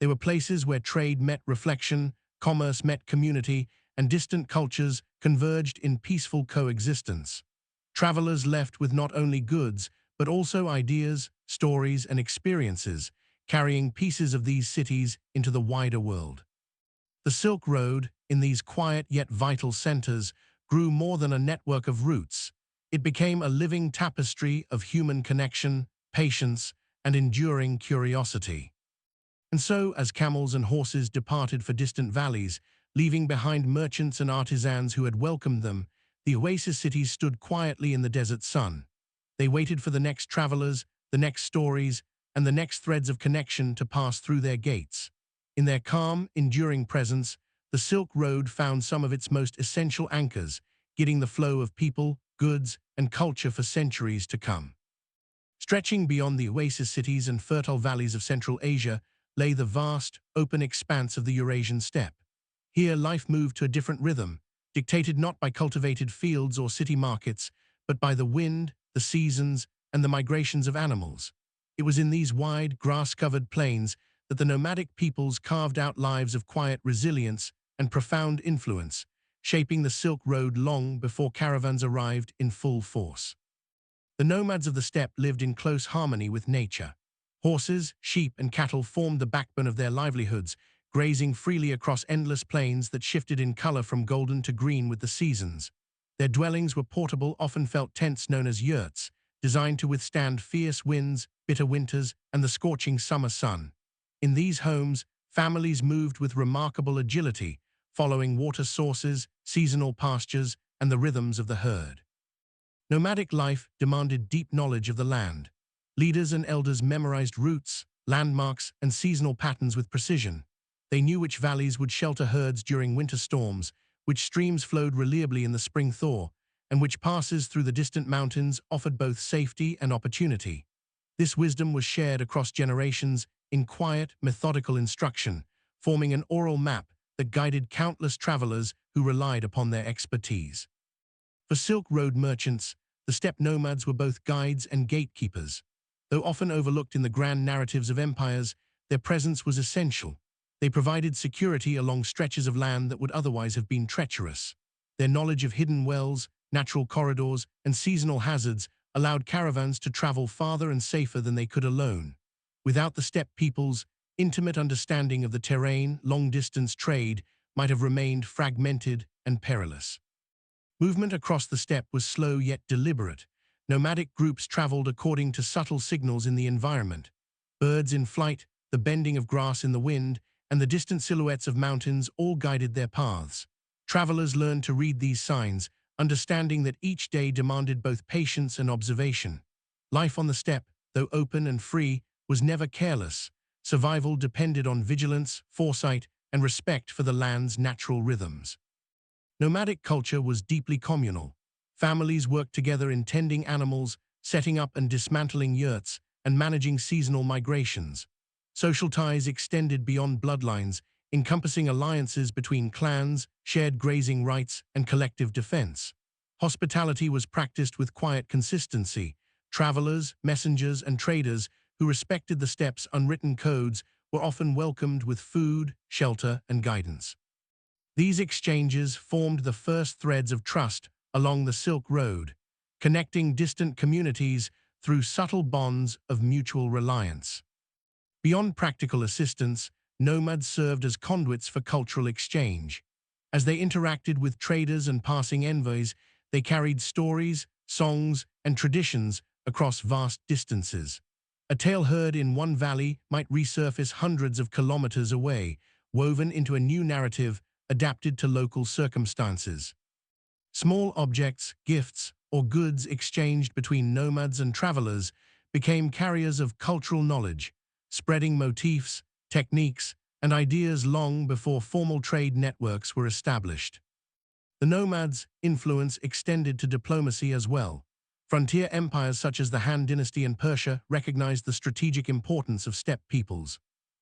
They were places where trade met reflection, commerce met community, and distant cultures converged in peaceful coexistence. Travelers left with not only goods, but also ideas, stories, and experiences, carrying pieces of these cities into the wider world. The Silk Road, in these quiet yet vital centers, grew more than a network of routes. It became a living tapestry of human connection, patience, and enduring curiosity. And so, as camels and horses departed for distant valleys, leaving behind merchants and artisans who had welcomed them, the oasis cities stood quietly in the desert sun. They waited for the next travelers, the next stories, and the next threads of connection to pass through their gates. In their calm, enduring presence, the Silk Road found some of its most essential anchors, guiding the flow of people, goods, and culture for centuries to come. Stretching beyond the oasis cities and fertile valleys of Central Asia lay the vast, open expanse of the Eurasian steppe. Here life moved to a different rhythm, dictated not by cultivated fields or city markets, but by the wind, the seasons, and the migrations of animals. It was in these wide, grass-covered plains that the nomadic peoples carved out lives of quiet resilience and profound influence, shaping the Silk Road long before caravans arrived in full force. The nomads of the steppe lived in close harmony with nature. Horses, sheep, and cattle formed the backbone of their livelihoods, grazing freely across endless plains that shifted in color from golden to green with the seasons. Their dwellings were portable, often felt tents known as yurts, designed to withstand fierce winds, bitter winters, and the scorching summer sun. In these homes, families moved with remarkable agility, following water sources, seasonal pastures, and the rhythms of the herd. Nomadic life demanded deep knowledge of the land. Leaders and elders memorized routes, landmarks, and seasonal patterns with precision. They knew which valleys would shelter herds during winter storms, which streams flowed reliably in the spring thaw, and which passes through the distant mountains offered both safety and opportunity. This wisdom was shared across generations in quiet, methodical instruction, forming an oral map that guided countless travelers who relied upon their expertise. For Silk Road merchants, the steppe nomads were both guides and gatekeepers. Though often overlooked in the grand narratives of empires, their presence was essential. They provided security along stretches of land that would otherwise have been treacherous. Their knowledge of hidden wells, natural corridors, and seasonal hazards allowed caravans to travel farther and safer than they could alone. Without the steppe peoples, intimate understanding of the terrain, long-distance trade might have remained fragmented and perilous. Movement across the steppe was slow yet deliberate. Nomadic groups traveled according to subtle signals in the environment. Birds in flight, the bending of grass in the wind, and the distant silhouettes of mountains all guided their paths. Travelers learned to read these signs, understanding that each day demanded both patience and observation. Life on the steppe, though open and free, was never careless. Survival depended on vigilance, foresight, and respect for the land's natural rhythms. Nomadic culture was deeply communal. Families worked together in tending animals, setting up and dismantling yurts, and managing seasonal migrations. Social ties extended beyond bloodlines, encompassing alliances between clans, shared grazing rights, and collective defense. Hospitality was practiced with quiet consistency. Travelers, messengers, and traders who respected the steppe's unwritten codes were often welcomed with food, shelter, and guidance. These exchanges formed the first threads of trust along the Silk Road, connecting distant communities through subtle bonds of mutual reliance. Beyond practical assistance, nomads served as conduits for cultural exchange. As they interacted with traders and passing envoys, they carried stories, songs, and traditions across vast distances. A tale heard in one valley might resurface hundreds of kilometers away, woven into a new narrative adapted to local circumstances. Small objects, gifts, or goods exchanged between nomads and travelers became carriers of cultural knowledge, spreading motifs, techniques, and ideas long before formal trade networks were established. The nomads' influence extended to diplomacy as well. Frontier empires such as the Han Dynasty and Persia recognized the strategic importance of steppe peoples.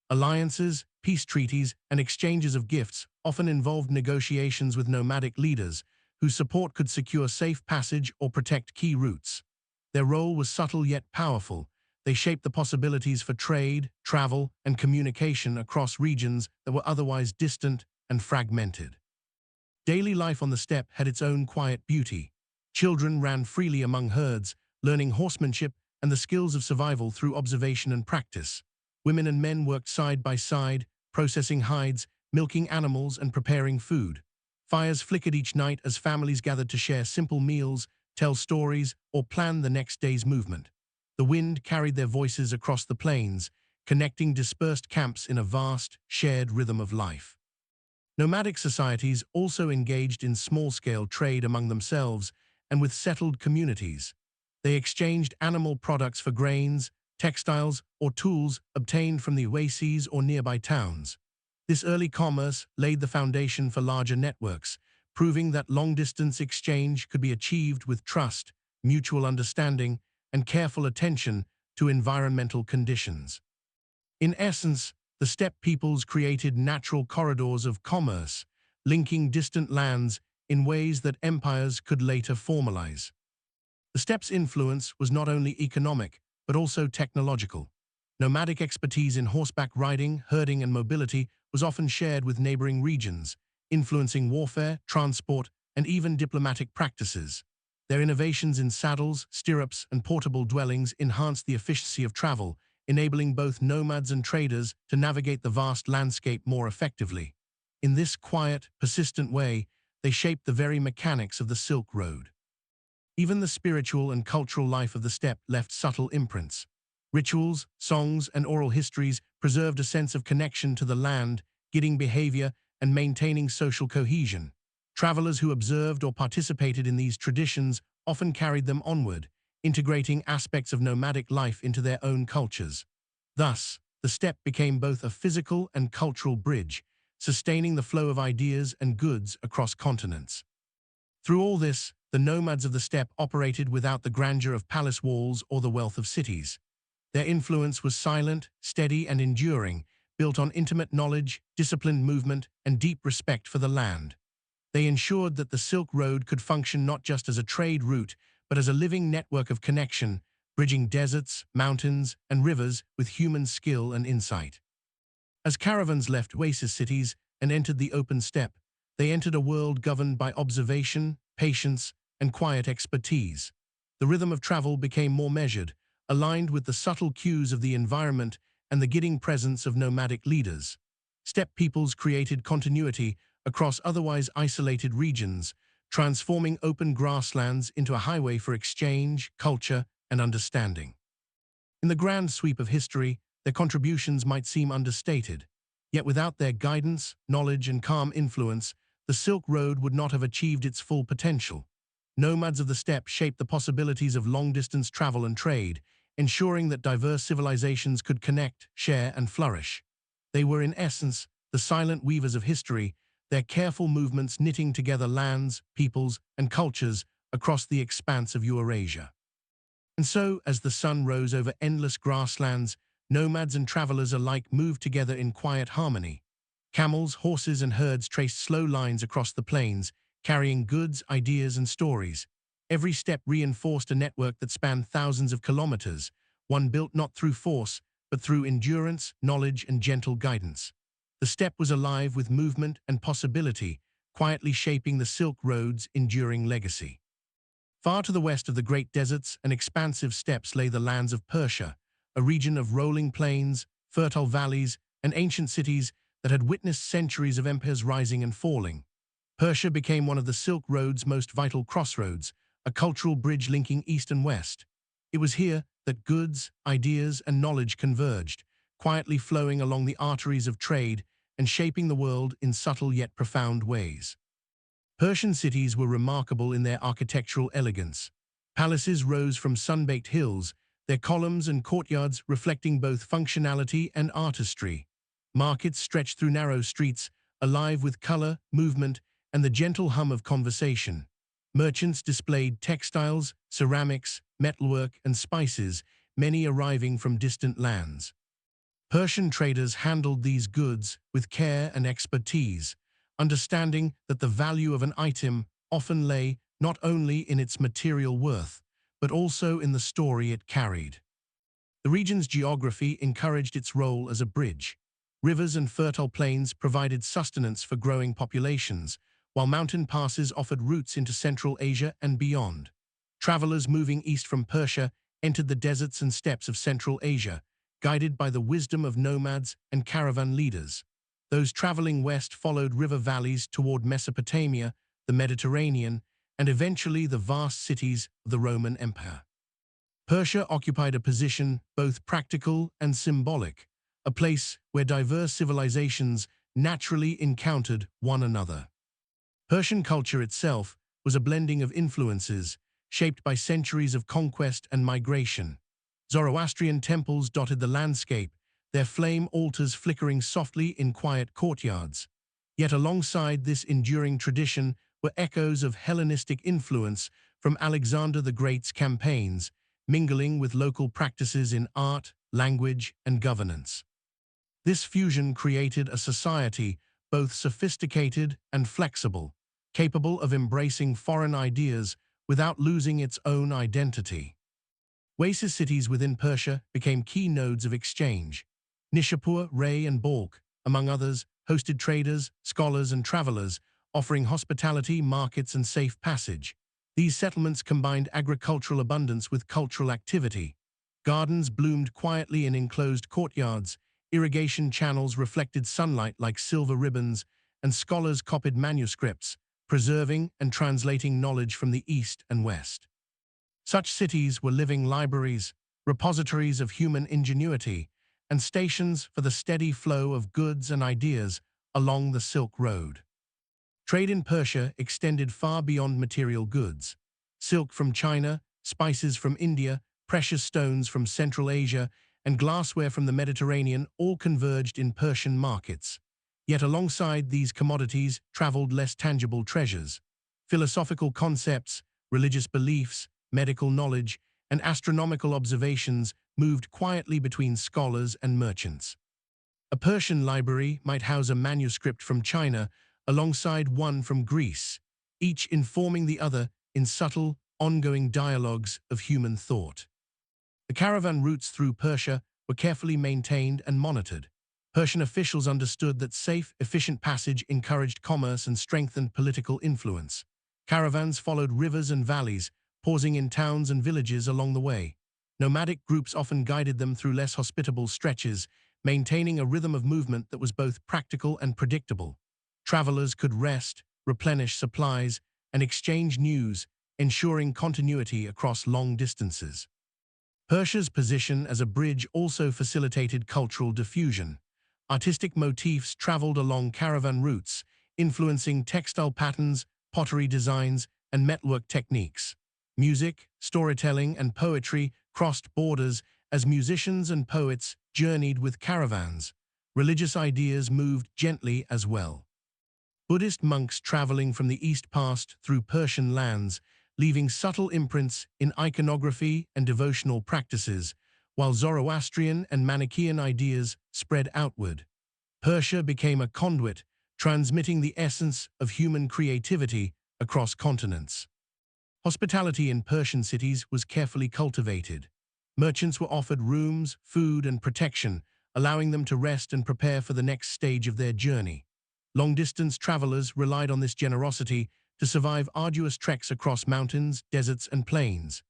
Alliances, peace treaties, and exchanges of gifts often involved negotiations with nomadic leaders, whose support could secure safe passage or protect key routes. Their role was subtle yet powerful. They shaped the possibilities for trade, travel, and communication across regions that were otherwise distant and fragmented. Daily life on the steppe had its own quiet beauty. Children ran freely among herds, learning horsemanship and the skills of survival through observation and practice. Women and men worked side by side, processing hides, milking animals, and preparing food. Fires flickered each night as families gathered to share simple meals, tell stories, or plan the next day's movement. The wind carried their voices across the plains, connecting dispersed camps in a vast, shared rhythm of life. Nomadic societies also engaged in small-scale trade among themselves and with settled communities. They exchanged animal products for grains, textiles, or tools obtained from the oases or nearby towns. This early commerce laid the foundation for larger networks, proving that long-distance exchange could be achieved with trust, mutual understanding, and careful attention to environmental conditions. In essence, the steppe peoples created natural corridors of commerce, linking distant lands in ways that empires could later formalize. The steppe's influence was not only economic, but also technological. Nomadic expertise in horseback riding, herding, and mobility was often shared with neighboring regions, influencing warfare, transport, and even diplomatic practices. Their innovations in saddles, stirrups, and portable dwellings enhanced the efficiency of travel, enabling both nomads and traders to navigate the vast landscape more effectively. In this quiet, persistent way, they shaped the very mechanics of the Silk Road. Even the spiritual and cultural life of the steppe left subtle imprints. Rituals, songs, and oral histories preserved a sense of connection to the land, guiding behavior and maintaining social cohesion. Travelers who observed or participated in these traditions often carried them onward, integrating aspects of nomadic life into their own cultures. Thus, the steppe became both a physical and cultural bridge, sustaining the flow of ideas and goods across continents. Through all this, the nomads of the steppe operated without the grandeur of palace walls or the wealth of cities. Their influence was silent, steady, and enduring, built on intimate knowledge, disciplined movement, and deep respect for the land. They ensured that the Silk Road could function not just as a trade route, but as a living network of connection, bridging deserts, mountains, and rivers with human skill and insight. As caravans left oasis cities and entered the open steppe, they entered a world governed by observation, patience, and quiet expertise. The rhythm of travel became more measured, aligned with the subtle cues of the environment and the guiding presence of nomadic leaders. Steppe peoples created continuity across otherwise isolated regions, transforming open grasslands into a highway for exchange, culture, and understanding. In the grand sweep of history, their contributions might seem understated. Yet without their guidance, knowledge, and calm influence, the Silk Road would not have achieved its full potential. Nomads of the steppe shaped the possibilities of long-distance travel and trade, ensuring that diverse civilizations could connect, share, and flourish. They were, in essence, the silent weavers of history, their careful movements knitting together lands, peoples, and cultures across the expanse of Eurasia. And so, as the sun rose over endless grasslands, nomads and travelers alike moved together in quiet harmony. Camels, horses, and herds traced slow lines across the plains, carrying goods, ideas, and stories. Every step reinforced a network that spanned thousands of kilometers, one built not through force, but through endurance, knowledge, and gentle guidance. The steppe was alive with movement and possibility, quietly shaping the Silk Road's enduring legacy. Far to the west of the great deserts and expansive steppes lay the lands of Persia, a region of rolling plains, fertile valleys, and ancient cities that had witnessed centuries of empires rising and falling. Persia became one of the Silk Road's most vital crossroads, a cultural bridge linking east and west. It was here that goods, ideas, and knowledge converged, quietly flowing along the arteries of trade and shaping the world in subtle yet profound ways. Persian cities were remarkable in their architectural elegance. Palaces rose from sun-baked hills, their columns and courtyards reflecting both functionality and artistry. Markets stretched through narrow streets, alive with color, movement, and the gentle hum of conversation. Merchants displayed textiles, ceramics, metalwork, and spices, many arriving from distant lands. Persian traders handled these goods with care and expertise, understanding that the value of an item often lay not only in its material worth, but also in the story it carried. The region's geography encouraged its role as a bridge. Rivers and fertile plains provided sustenance for growing populations, while mountain passes offered routes into Central Asia and beyond. Travelers moving east from Persia entered the deserts and steppes of Central Asia, guided by the wisdom of nomads and caravan leaders. Those traveling west followed river valleys toward Mesopotamia, the Mediterranean, and eventually the vast cities of the Roman Empire. Persia occupied a position both practical and symbolic, a place where diverse civilizations naturally encountered one another. Persian culture itself was a blending of influences, shaped by centuries of conquest and migration. Zoroastrian temples dotted the landscape, their flame altars flickering softly in quiet courtyards. Yet alongside this enduring tradition were echoes of Hellenistic influence from Alexander the Great's campaigns, mingling with local practices in art, language, and governance. This fusion created a society both sophisticated and flexible, capable of embracing foreign ideas without losing its own identity. Oasis cities within Persia became key nodes of exchange. Nishapur, Ray, and Balkh, among others, hosted traders, scholars, and travelers, offering hospitality, markets, and safe passage. These settlements combined agricultural abundance with cultural activity. Gardens bloomed quietly in enclosed courtyards, irrigation channels reflected sunlight like silver ribbons, and scholars copied manuscripts, preserving and translating knowledge from the East and West. Such cities were living libraries, repositories of human ingenuity, and stations for the steady flow of goods and ideas along the Silk Road. Trade in Persia extended far beyond material goods. Silk from China, spices from India, precious stones from Central Asia, and glassware from the Mediterranean all converged in Persian markets. Yet alongside these commodities traveled less tangible treasures. Philosophical concepts, religious beliefs, medical knowledge, and astronomical observations moved quietly between scholars and merchants. A Persian library might house a manuscript from China alongside one from Greece, each informing the other in subtle, ongoing dialogues of human thought. The caravan routes through Persia were carefully maintained and monitored. Persian officials understood that safe, efficient passage encouraged commerce and strengthened political influence. Caravans followed rivers and valleys, pausing in towns and villages along the way. Nomadic groups often guided them through less hospitable stretches, maintaining a rhythm of movement that was both practical and predictable. Travelers could rest, replenish supplies, and exchange news, ensuring continuity across long distances. Persia's position as a bridge also facilitated cultural diffusion. Artistic motifs traveled along caravan routes, influencing textile patterns, pottery designs, and metalwork techniques. Music, storytelling, and poetry crossed borders as musicians and poets journeyed with caravans. Religious ideas moved gently as well. Buddhist monks traveling from the East passed through Persian lands, leaving subtle imprints in iconography and devotional practices, while Zoroastrian and Manichaean ideas spread outward. Persia became a conduit, transmitting the essence of human creativity across continents. Hospitality in Persian cities was carefully cultivated. Merchants were offered rooms, food, and protection, allowing them to rest and prepare for the next stage of their journey. Long-distance travelers relied on this generosity to survive arduous treks across mountains, deserts, and plains.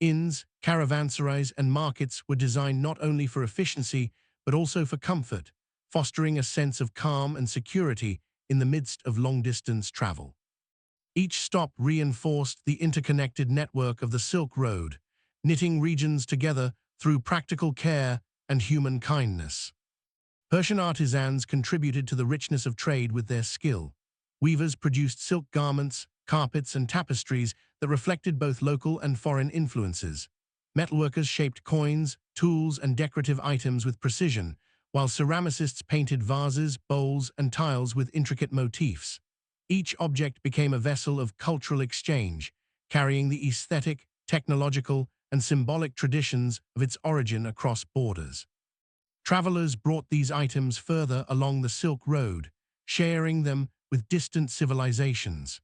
Inns, caravanserais, and markets were designed not only for efficiency, but also for comfort, fostering a sense of calm and security in the midst of long-distance travel. Each stop reinforced the interconnected network of the Silk Road, knitting regions together through practical care and human kindness. Persian artisans contributed to the richness of trade with their skill. Weavers produced silk garments, carpets, and tapestries that reflected both local and foreign influences. Metalworkers shaped coins, tools, and decorative items with precision, while ceramicists painted vases, bowls, and tiles with intricate motifs. Each object became a vessel of cultural exchange, carrying the aesthetic, technological, and symbolic traditions of its origin across borders. Travelers brought these items further along the Silk Road, sharing them with distant civilizations.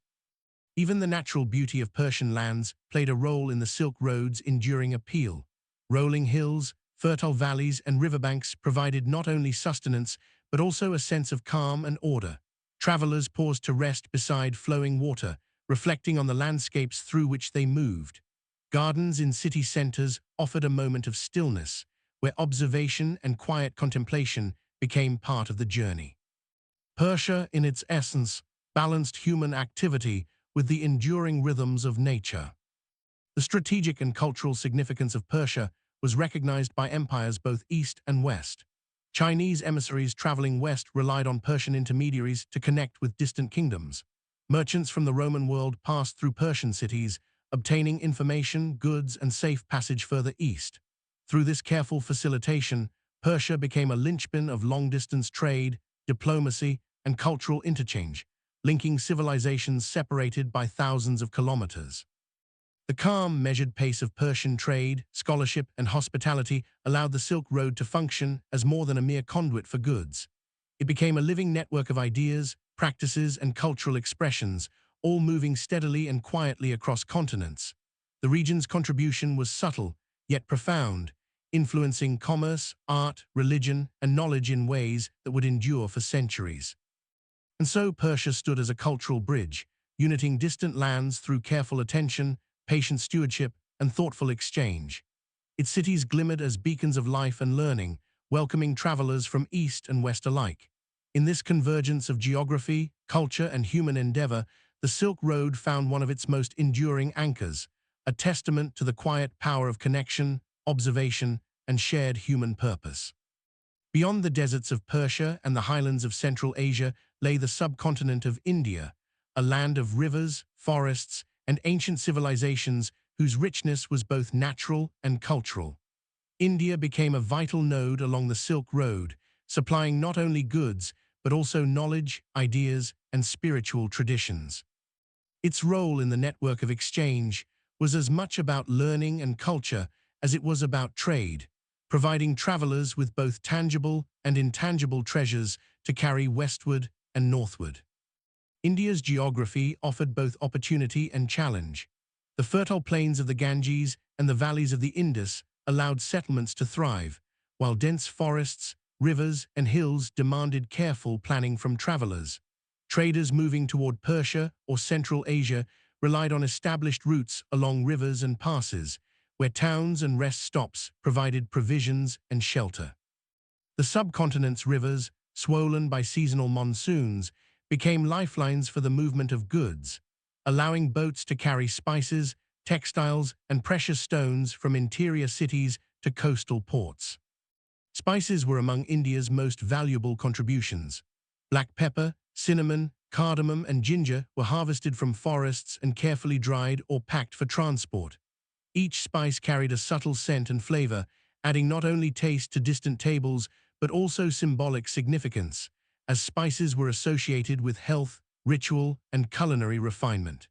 Even the natural beauty of Persian lands played a role in the Silk Road's enduring appeal. Rolling hills, fertile valleys, and riverbanks provided not only sustenance, but also a sense of calm and order. Travelers paused to rest beside flowing water, reflecting on the landscapes through which they moved. Gardens in city centers offered a moment of stillness, where observation and quiet contemplation became part of the journey. Persia, in its essence, balanced human activity with the enduring rhythms of nature. The strategic and cultural significance of Persia was recognized by empires both east and west. Chinese emissaries traveling west relied on Persian intermediaries to connect with distant kingdoms. Merchants from the Roman world passed through Persian cities, obtaining information, goods, and safe passage further east. Through this careful facilitation, Persia became a linchpin of long-distance trade, diplomacy, and cultural interchange, linking civilizations separated by thousands of kilometers. The calm, measured pace of Persian trade, scholarship, and hospitality allowed the Silk Road to function as more than a mere conduit for goods. It became a living network of ideas, practices, and cultural expressions, all moving steadily and quietly across continents. The region's contribution was subtle, yet profound, influencing commerce, art, religion, and knowledge in ways that would endure for centuries. And so Persia stood as a cultural bridge, uniting distant lands through careful attention, patient stewardship, and thoughtful exchange. Its cities glimmered as beacons of life and learning, welcoming travelers from east and west alike. In this convergence of geography, culture, and human endeavor, the Silk Road found one of its most enduring anchors, a testament to the quiet power of connection, observation, and shared human purpose. Beyond the deserts of Persia and the highlands of Central Asia lay the subcontinent of India, a land of rivers, forests, and ancient civilizations whose richness was both natural and cultural. India became a vital node along the Silk Road, supplying not only goods, but also knowledge, ideas, and spiritual traditions. Its role in the network of exchange was as much about learning and culture as it was about trade, providing travelers with both tangible and intangible treasures to carry westward and northward. India's geography offered both opportunity and challenge. The fertile plains of the Ganges and the valleys of the Indus allowed settlements to thrive, while dense forests, rivers, and hills demanded careful planning from travelers. Traders moving toward Persia or Central Asia relied on established routes along rivers and passes, where towns and rest stops provided provisions and shelter. The subcontinent's rivers, swollen by seasonal monsoons, became lifelines for the movement of goods, allowing boats to carry spices, textiles, and precious stones from interior cities to coastal ports. Spices were among India's most valuable contributions. Black pepper, cinnamon, cardamom, and ginger were harvested from forests and carefully dried or packed for transport. Each spice carried a subtle scent and flavor, adding not only taste to distant tables, but also symbolic significance, as spices were associated with health, ritual, and culinary refinement.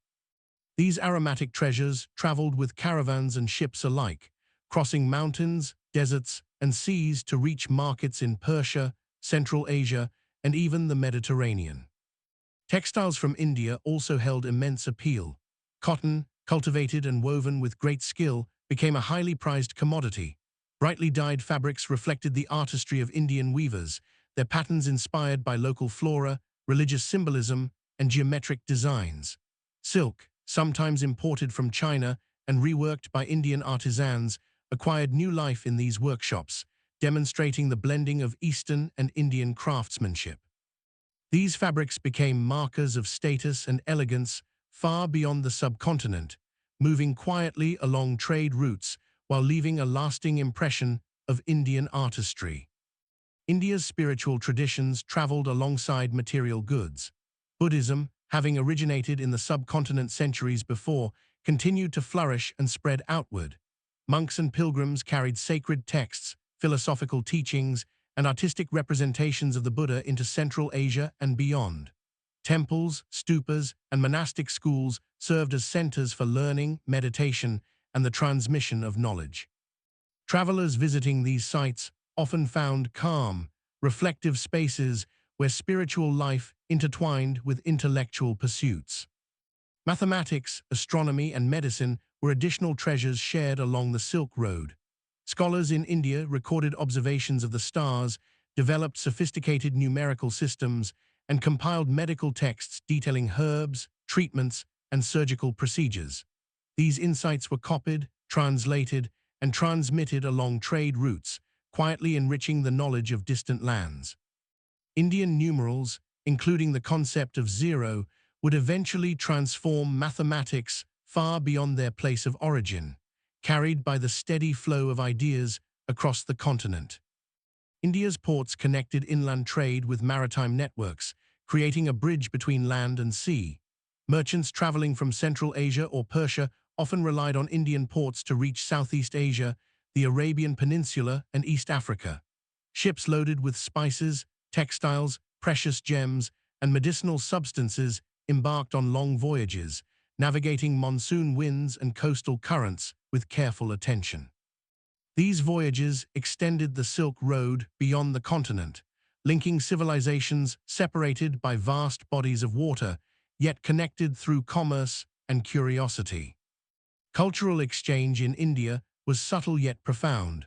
These aromatic treasures traveled with caravans and ships alike, crossing mountains, deserts, and seas to reach markets in Persia, Central Asia, and even the Mediterranean. Textiles from India also held immense appeal. Cotton, cultivated and woven with great skill, became a highly prized commodity. Brightly dyed fabrics reflected the artistry of Indian weavers, their patterns inspired by local flora, religious symbolism, and geometric designs. Silk, sometimes imported from China and reworked by Indian artisans, acquired new life in these workshops, demonstrating the blending of Eastern and Indian craftsmanship. These fabrics became markers of status and elegance far beyond the subcontinent, moving quietly along trade routes while leaving a lasting impression of Indian artistry. India's spiritual traditions traveled alongside material goods. Buddhism, having originated in the subcontinent centuries before, continued to flourish and spread outward. Monks and pilgrims carried sacred texts, philosophical teachings, and artistic representations of the Buddha into Central Asia and beyond. Temples, stupas, and monastic schools served as centers for learning, meditation, and the transmission of knowledge. Travelers visiting these sites often found calm, reflective spaces where spiritual life intertwined with intellectual pursuits. Mathematics, astronomy, and medicine were additional treasures shared along the Silk Road. Scholars in India recorded observations of the stars, developed sophisticated numerical systems, and compiled medical texts detailing herbs, treatments, and surgical procedures. These insights were copied, translated, and transmitted along trade routes, quietly enriching the knowledge of distant lands. Indian numerals, including the concept of zero, would eventually transform mathematics, far beyond their place of origin, carried by the steady flow of ideas across the continent. India's ports connected inland trade with maritime networks, creating a bridge between land and sea. Merchants traveling from Central Asia or Persia often relied on Indian ports to reach Southeast Asia, the Arabian Peninsula, and East Africa. Ships loaded with spices, textiles, precious gems, and medicinal substances embarked on long voyages, navigating monsoon winds and coastal currents with careful attention. These voyages extended the Silk Road beyond the continent, linking civilizations separated by vast bodies of water, yet connected through commerce and curiosity. Cultural exchange in India was subtle yet profound.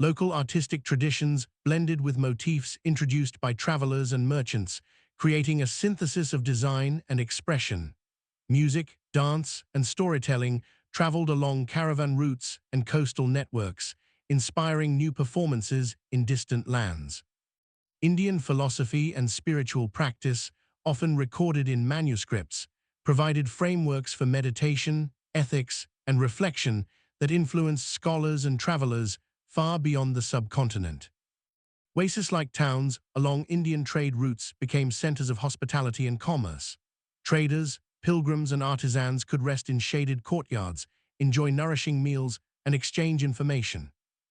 Local artistic traditions blended with motifs introduced by travelers and merchants, creating a synthesis of design and expression. Music, dance, and storytelling traveled along caravan routes and coastal networks, inspiring new performances in distant lands. Indian philosophy and spiritual practice, often recorded in manuscripts, provided frameworks for meditation, ethics, and reflection that influenced scholars and travelers far beyond the subcontinent. Oasis-like towns along Indian trade routes became centers of hospitality and commerce. Traders, pilgrims, and artisans could rest in shaded courtyards, enjoy nourishing meals, and exchange information.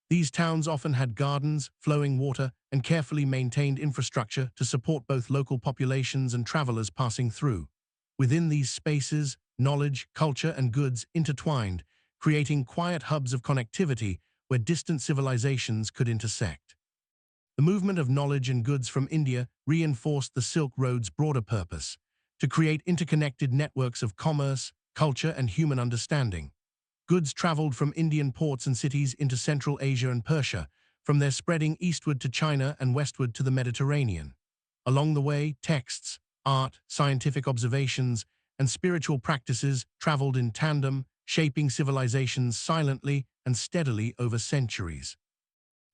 These towns often had gardens, flowing water, and carefully maintained infrastructure to support both local populations and travelers passing through. Within these spaces, knowledge, culture, and goods intertwined, creating quiet hubs of connectivity where distant civilizations could intersect. The movement of knowledge and goods from India reinforced the Silk Road's broader purpose, to create interconnected networks of commerce, culture, and human understanding. Goods traveled from Indian ports and cities into Central Asia and Persia, from there spreading eastward to China and westward to the Mediterranean. Along the way, texts, art, scientific observations, and spiritual practices traveled in tandem, shaping civilizations silently and steadily over centuries.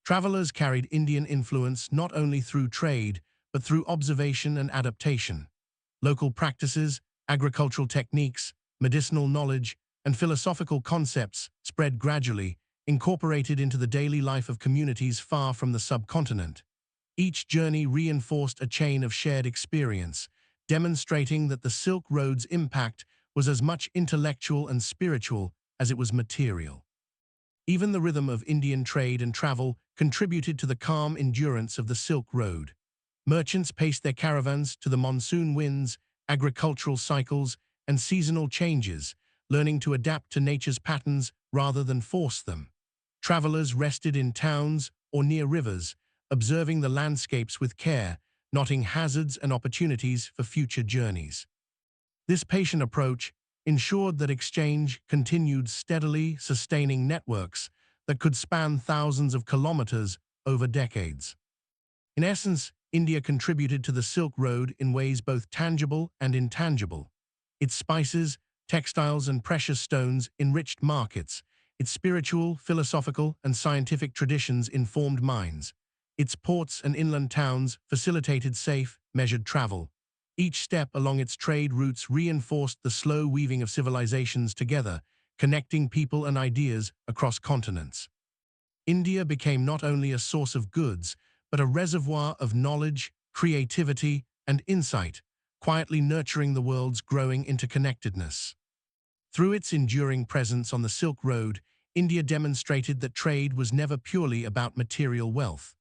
Travelers carried Indian influence not only through trade, but through observation and adaptation. Local practices, agricultural techniques, medicinal knowledge, and philosophical concepts spread gradually, incorporated into the daily life of communities far from the subcontinent. Each journey reinforced a chain of shared experience, demonstrating that the Silk Road's impact was as much intellectual and spiritual as it was material. Even the rhythm of Indian trade and travel contributed to the calm endurance of the Silk Road. Merchants paced their caravans to the monsoon winds, agricultural cycles, and seasonal changes, learning to adapt to nature's patterns rather than force them. Travelers rested in towns or near rivers, observing the landscapes with care, noting hazards and opportunities for future journeys. This patient approach ensured that exchange continued steadily, sustaining networks that could span thousands of kilometers over decades. In essence, India contributed to the Silk Road in ways both tangible and intangible. Its spices, textiles, and precious stones enriched markets. Its spiritual, philosophical, and scientific traditions informed minds. Its ports and inland towns facilitated safe, measured travel. Each step along its trade routes reinforced the slow weaving of civilizations together, connecting people and ideas across continents. India became not only a source of goods, but a reservoir of knowledge, creativity, and insight, quietly nurturing the world's growing interconnectedness. Through its enduring presence on the Silk Road, India demonstrated that trade was never purely about material wealth.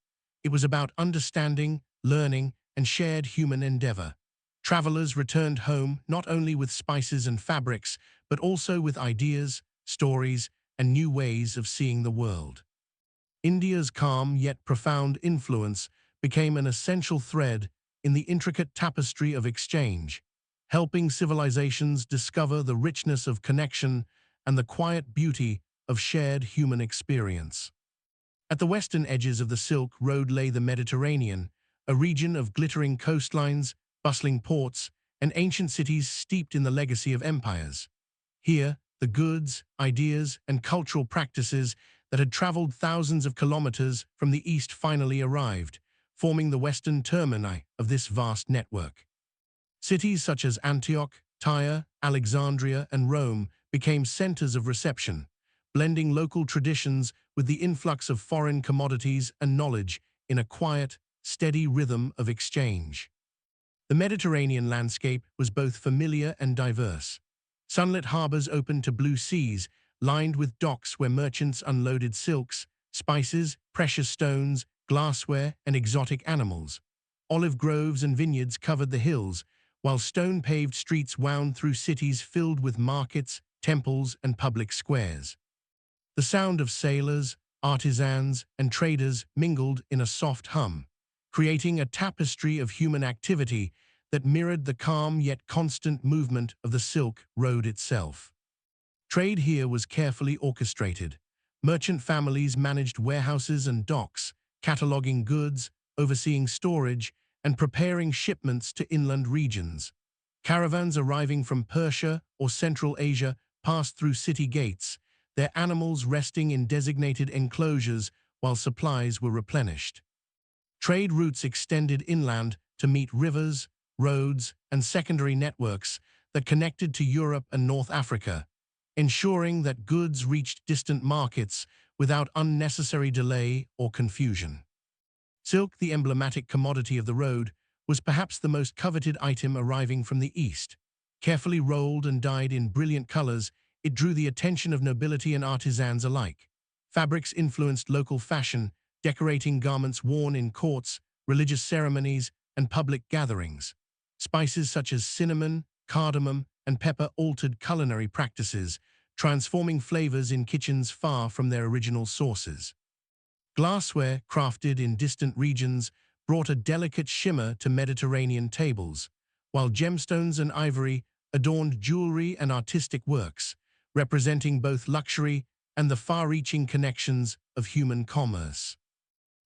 It was about understanding, learning, and shared human endeavor. Travelers returned home not only with spices and fabrics, but also with ideas, stories, and new ways of seeing the world. India's calm yet profound influence became an essential thread in the intricate tapestry of exchange, helping civilizations discover the richness of connection and the quiet beauty of shared human experience. At the western edges of the Silk Road lay the Mediterranean, a region of glittering coastlines, bustling ports, and ancient cities steeped in the legacy of empires. Here, the goods, ideas, and cultural practices that had traveled thousands of kilometers from the east finally arrived, forming the western termini of this vast network. Cities such as Antioch, Tyre, Alexandria, and Rome became centers of reception, blending local traditions with the influx of foreign commodities and knowledge in a quiet, steady rhythm of exchange. The Mediterranean landscape was both familiar and diverse. Sunlit harbors opened to blue seas, lined with docks where merchants unloaded silks, spices, precious stones, glassware, and exotic animals. Olive groves and vineyards covered the hills, while stone-paved streets wound through cities filled with markets, temples, and public squares. The sound of sailors, artisans, and traders mingled in a soft hum, creating a tapestry of human activity that mirrored the calm yet constant movement of the Silk Road itself. Trade here was carefully orchestrated. Merchant families managed warehouses and docks, cataloging goods, overseeing storage, and preparing shipments to inland regions. Caravans arriving from Persia or Central Asia passed through city gates, their animals resting in designated enclosures while supplies were replenished. Trade routes extended inland to meet rivers, roads, and secondary networks that connected to Europe and North Africa, ensuring that goods reached distant markets without unnecessary delay or confusion. Silk, the emblematic commodity of the road, was perhaps the most coveted item arriving from the East. Carefully rolled and dyed in brilliant colors, it drew the attention of nobility and artisans alike. Fabrics influenced local fashion, decorating garments worn in courts, religious ceremonies, and public gatherings. Spices such as cinnamon, cardamom, and pepper altered culinary practices, transforming flavors in kitchens far from their original sources. Glassware, crafted in distant regions, brought a delicate shimmer to Mediterranean tables, while gemstones and ivory adorned jewelry and artistic works, representing both luxury and the far-reaching connections of human commerce.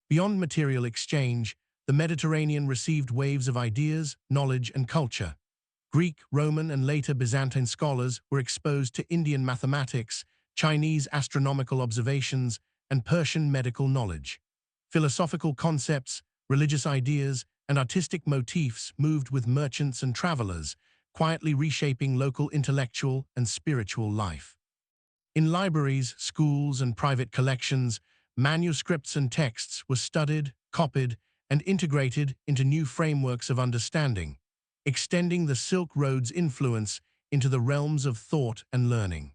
Beyond material exchange, the Mediterranean received waves of ideas, knowledge, and culture. Greek, Roman, and later Byzantine scholars were exposed to Indian mathematics, Chinese astronomical observations, and Persian medical knowledge. Philosophical concepts, religious ideas, and artistic motifs moved with merchants and travelers, quietly reshaping local intellectual and spiritual life. In libraries, schools, and private collections, manuscripts and texts were studied, copied, and integrated into new frameworks of understanding, extending the Silk Road's influence into the realms of thought and learning.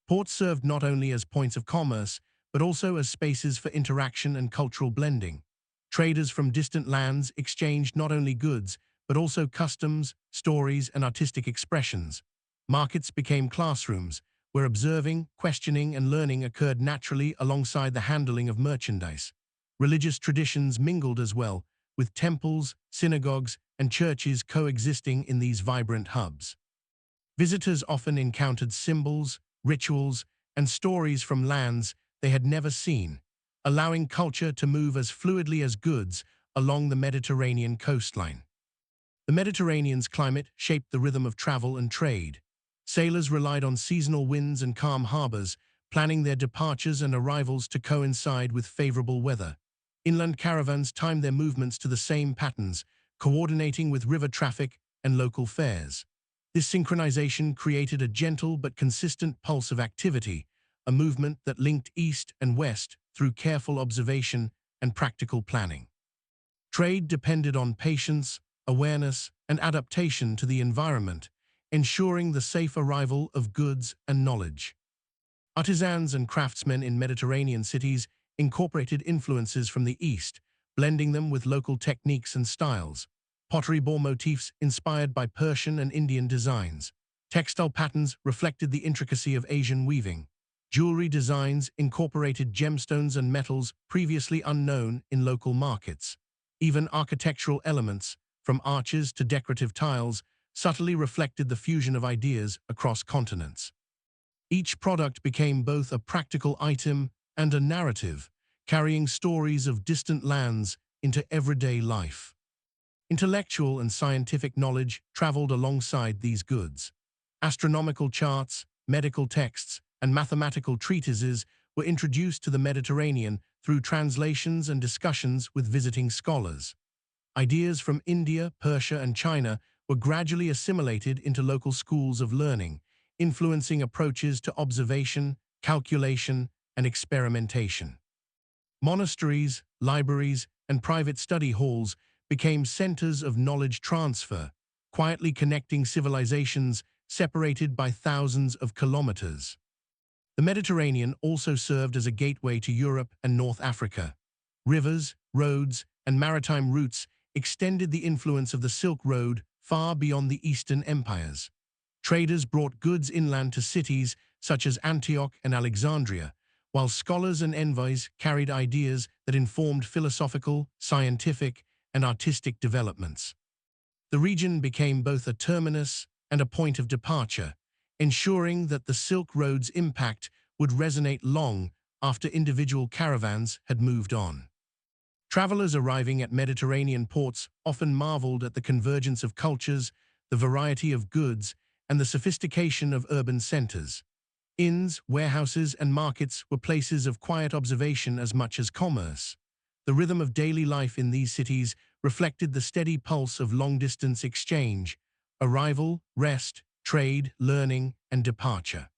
Ports served not only as points of commerce, but also as spaces for interaction and cultural blending. Traders from distant lands exchanged not only goods, but also customs, stories, and artistic expressions. Markets became classrooms, where observing, questioning, and learning occurred naturally alongside the handling of merchandise. Religious traditions mingled as well, with temples, synagogues, and churches coexisting in these vibrant hubs. Visitors often encountered symbols, rituals, and stories from lands they had never seen, allowing culture to move as fluidly as goods along the Mediterranean coastline. The Mediterranean's climate shaped the rhythm of travel and trade. Sailors relied on seasonal winds and calm harbors, planning their departures and arrivals to coincide with favorable weather. Inland caravans timed their movements to the same patterns, coordinating with river traffic and local fairs. This synchronization created a gentle but consistent pulse of activity, a movement that linked east and west through careful observation and practical planning. Trade depended on patience, awareness, and adaptation to the environment, ensuring the safe arrival of goods and knowledge. Artisans and craftsmen in Mediterranean cities incorporated influences from the East, blending them with local techniques and styles. Pottery bore motifs inspired by Persian and Indian designs. Textile patterns reflected the intricacy of Asian weaving. Jewelry designs incorporated gemstones and metals previously unknown in local markets. Even architectural elements, from arches to decorative tiles, subtly reflected the fusion of ideas across continents. Each product became both a practical item and a narrative, carrying stories of distant lands into everyday life. Intellectual and scientific knowledge traveled alongside these goods. Astronomical charts, medical texts, and mathematical treatises were introduced to the Mediterranean through translations and discussions with visiting scholars. Ideas from India, Persia, and China were gradually assimilated into local schools of learning, influencing approaches to observation, calculation, and experimentation. Monasteries, libraries, and private study halls became centers of knowledge transfer, quietly connecting civilizations separated by thousands of kilometers. The Mediterranean also served as a gateway to Europe and North Africa. Rivers, roads, and maritime routes extended the influence of the Silk Road far beyond the Eastern empires. Traders brought goods inland to cities such as Antioch and Alexandria, while scholars and envoys carried ideas that informed philosophical, scientific, and artistic developments. The region became both a terminus and a point of departure, ensuring that the Silk Road's impact would resonate long after individual caravans had moved on. Travelers arriving at Mediterranean ports often marveled at the convergence of cultures, the variety of goods, and the sophistication of urban centers. Inns, warehouses, and markets were places of quiet observation as much as commerce. The rhythm of daily life in these cities reflected the steady pulse of long-distance exchange, arrival, rest, trade, learning, and departure.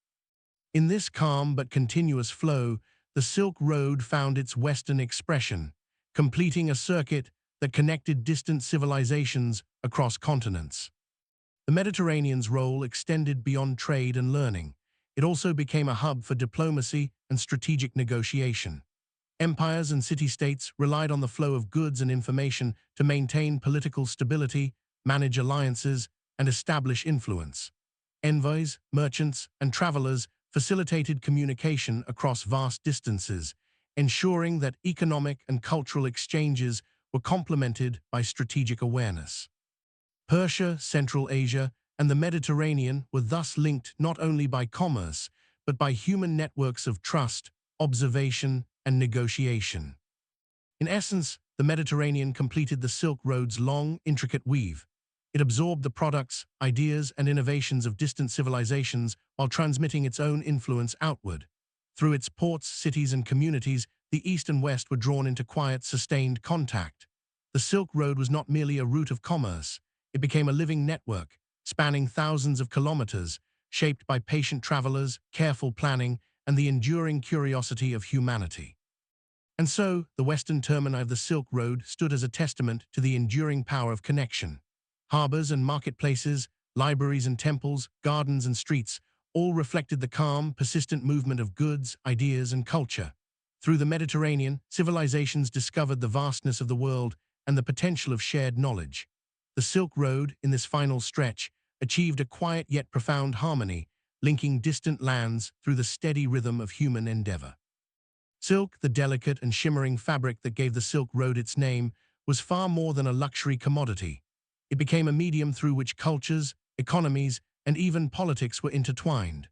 In this calm but continuous flow, the Silk Road found its Western expression, completing a circuit that connected distant civilizations across continents. The Mediterranean's role extended beyond trade and learning. It also became a hub for diplomacy and strategic negotiation. Empires and city-states relied on the flow of goods and information to maintain political stability, manage alliances, and establish influence. Envoys, merchants, and travelers facilitated communication across vast distances, ensuring that economic and cultural exchanges were complemented by strategic awareness. Persia, Central Asia, and the Mediterranean were thus linked not only by commerce, but by human networks of trust, observation, and negotiation. In essence, the Mediterranean completed the Silk Road's long, intricate weave. It absorbed the products, ideas, and innovations of distant civilizations while transmitting its own influence outward. Through its ports, cities, and communities, the East and West were drawn into quiet, sustained contact. The Silk Road was not merely a route of commerce. It became a living network, spanning thousands of kilometers, shaped by patient travelers, careful planning, and the enduring curiosity of humanity. And so, the western termini of the Silk Road stood as a testament to the enduring power of connection. Harbors and marketplaces, libraries and temples, gardens and streets, all reflected the calm, persistent movement of goods, ideas, and culture. Through the Mediterranean, civilizations discovered the vastness of the world and the potential of shared knowledge. The Silk Road, in this final stretch, achieved a quiet yet profound harmony, linking distant lands through the steady rhythm of human endeavor. Silk, the delicate and shimmering fabric that gave the Silk Road its name, was far more than a luxury commodity. It became a medium through which cultures, economies, and even politics were intertwined.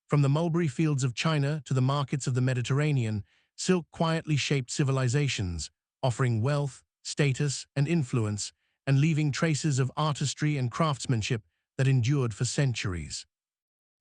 From the mulberry fields of China to the markets of the Mediterranean, silk quietly shaped civilizations, offering wealth, status, and influence, and leaving traces of artistry and craftsmanship that endured for centuries.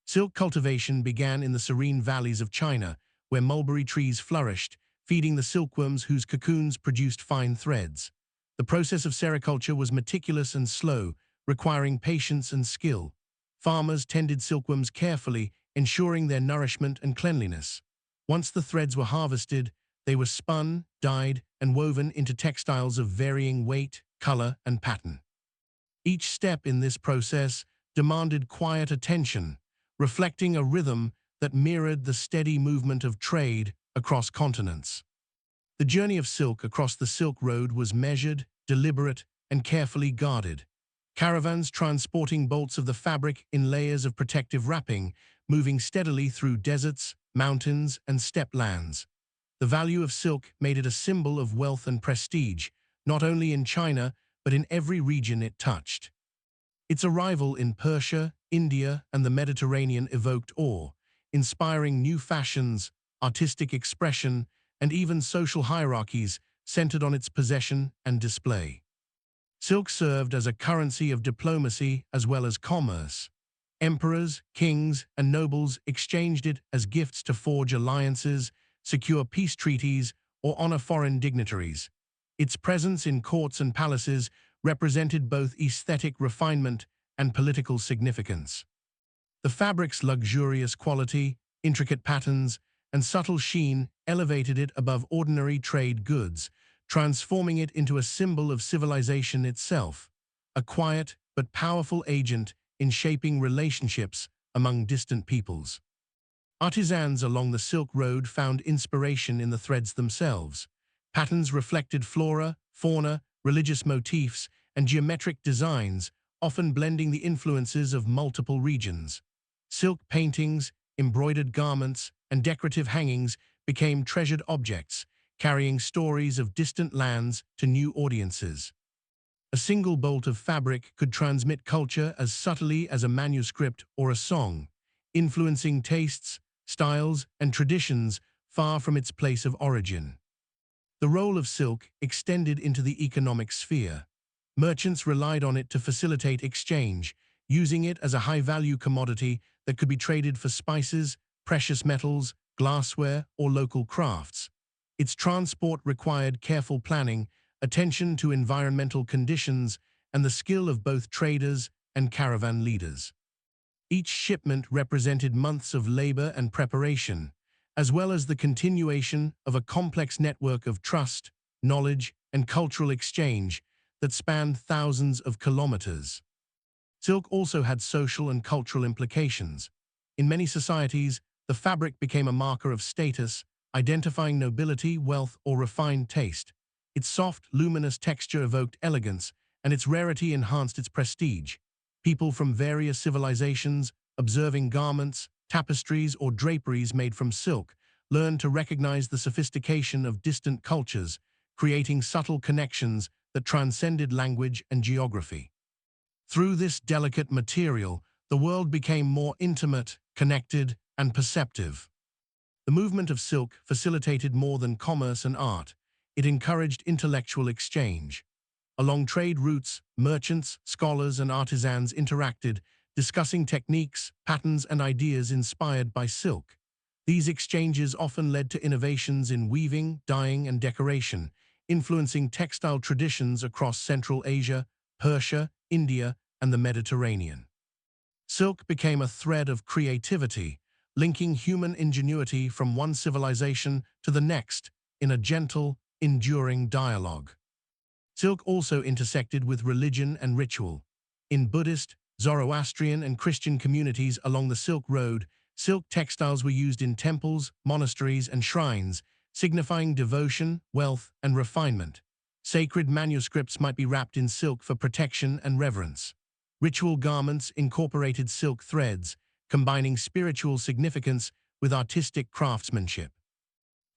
Silk cultivation began in the serene valleys of China, where mulberry trees flourished, feeding the silkworms whose cocoons produced fine threads. The process of sericulture was meticulous and slow, requiring patience and skill. Farmers tended silkworms carefully, ensuring their nourishment and cleanliness. Once the threads were harvested, they were spun, dyed, and woven into textiles of varying weight, color, and pattern. Each step in this process demanded quiet attention, reflecting a rhythm that mirrored the steady movement of trade across continents. The journey of silk across the Silk Road was measured, deliberate, and carefully guarded. Caravans transporting bolts of the fabric in layers of protective wrapping, moving steadily through deserts, mountains, and steppe lands. The value of silk made it a symbol of wealth and prestige, not only in China, but in every region it touched. Its arrival in Persia, India, and the Mediterranean evoked awe, inspiring new fashions, artistic expression, and even social hierarchies centered on its possession and display. Silk served as a currency of diplomacy as well as commerce. Emperors, kings, and nobles exchanged it as gifts to forge alliances, secure peace treaties, or honor foreign dignitaries. Its presence in courts and palaces represented both aesthetic refinement and political significance. The fabric's luxurious quality, intricate patterns, and subtle sheen elevated it above ordinary trade goods, transforming it into a symbol of civilization itself, a quiet but powerful agent in shaping relationships among distant peoples. Artisans along the Silk Road found inspiration in the threads themselves. Patterns reflected flora, fauna, religious motifs, and geometric designs, often blending the influences of multiple regions. Silk paintings, embroidered garments, and decorative hangings became treasured objects, carrying stories of distant lands to new audiences. A single bolt of fabric could transmit culture as subtly as a manuscript or a song, influencing tastes, styles, and traditions far from its place of origin. The role of silk extended into the economic sphere. Merchants relied on it to facilitate exchange, using it as a high-value commodity that could be traded for spices, precious metals, glassware, or local crafts. Its transport required careful planning, attention to environmental conditions, and the skill of both traders and caravan leaders. Each shipment represented months of labor and preparation, as well as the continuation of a complex network of trust, knowledge, and cultural exchange that spanned thousands of kilometers. Silk also had social and cultural implications. In many societies, the fabric became a marker of status, identifying nobility, wealth, or refined taste. Its soft, luminous texture evoked elegance, and its rarity enhanced its prestige. People from various civilizations, observing garments, tapestries, or draperies made from silk, learned to recognize the sophistication of distant cultures, creating subtle connections that transcended language and geography. Through this delicate material, the world became more intimate, connected, and perceptive. The movement of silk facilitated more than commerce and art. It encouraged intellectual exchange. Along trade routes, merchants, scholars, and artisans interacted, discussing techniques, patterns, and ideas inspired by silk. These exchanges often led to innovations in weaving, dyeing, and decoration, influencing textile traditions across Central Asia, Persia, India, and the Mediterranean. Silk became a thread of creativity, linking human ingenuity from one civilization to the next in a gentle, enduring dialogue. Silk also intersected with religion and ritual. In Buddhist, Zoroastrian, and Christian communities along the Silk Road, silk textiles were used in temples, monasteries, and shrines, signifying devotion, wealth, and refinement. Sacred manuscripts might be wrapped in silk for protection and reverence. Ritual garments incorporated silk threads, combining spiritual significance with artistic craftsmanship.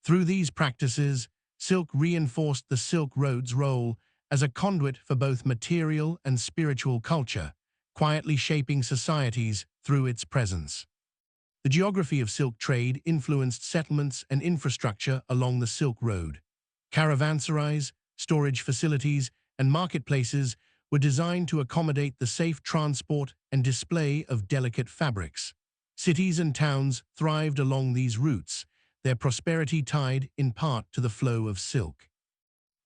Through these practices, silk reinforced the Silk Road's role as a conduit for both material and spiritual culture, quietly shaping societies through its presence. The geography of silk trade influenced settlements and infrastructure along the Silk Road. Caravanserais, storage facilities, and marketplaces were designed to accommodate the safe transport and display of delicate fabrics. Cities and towns thrived along these routes, their prosperity tied in part to the flow of silk.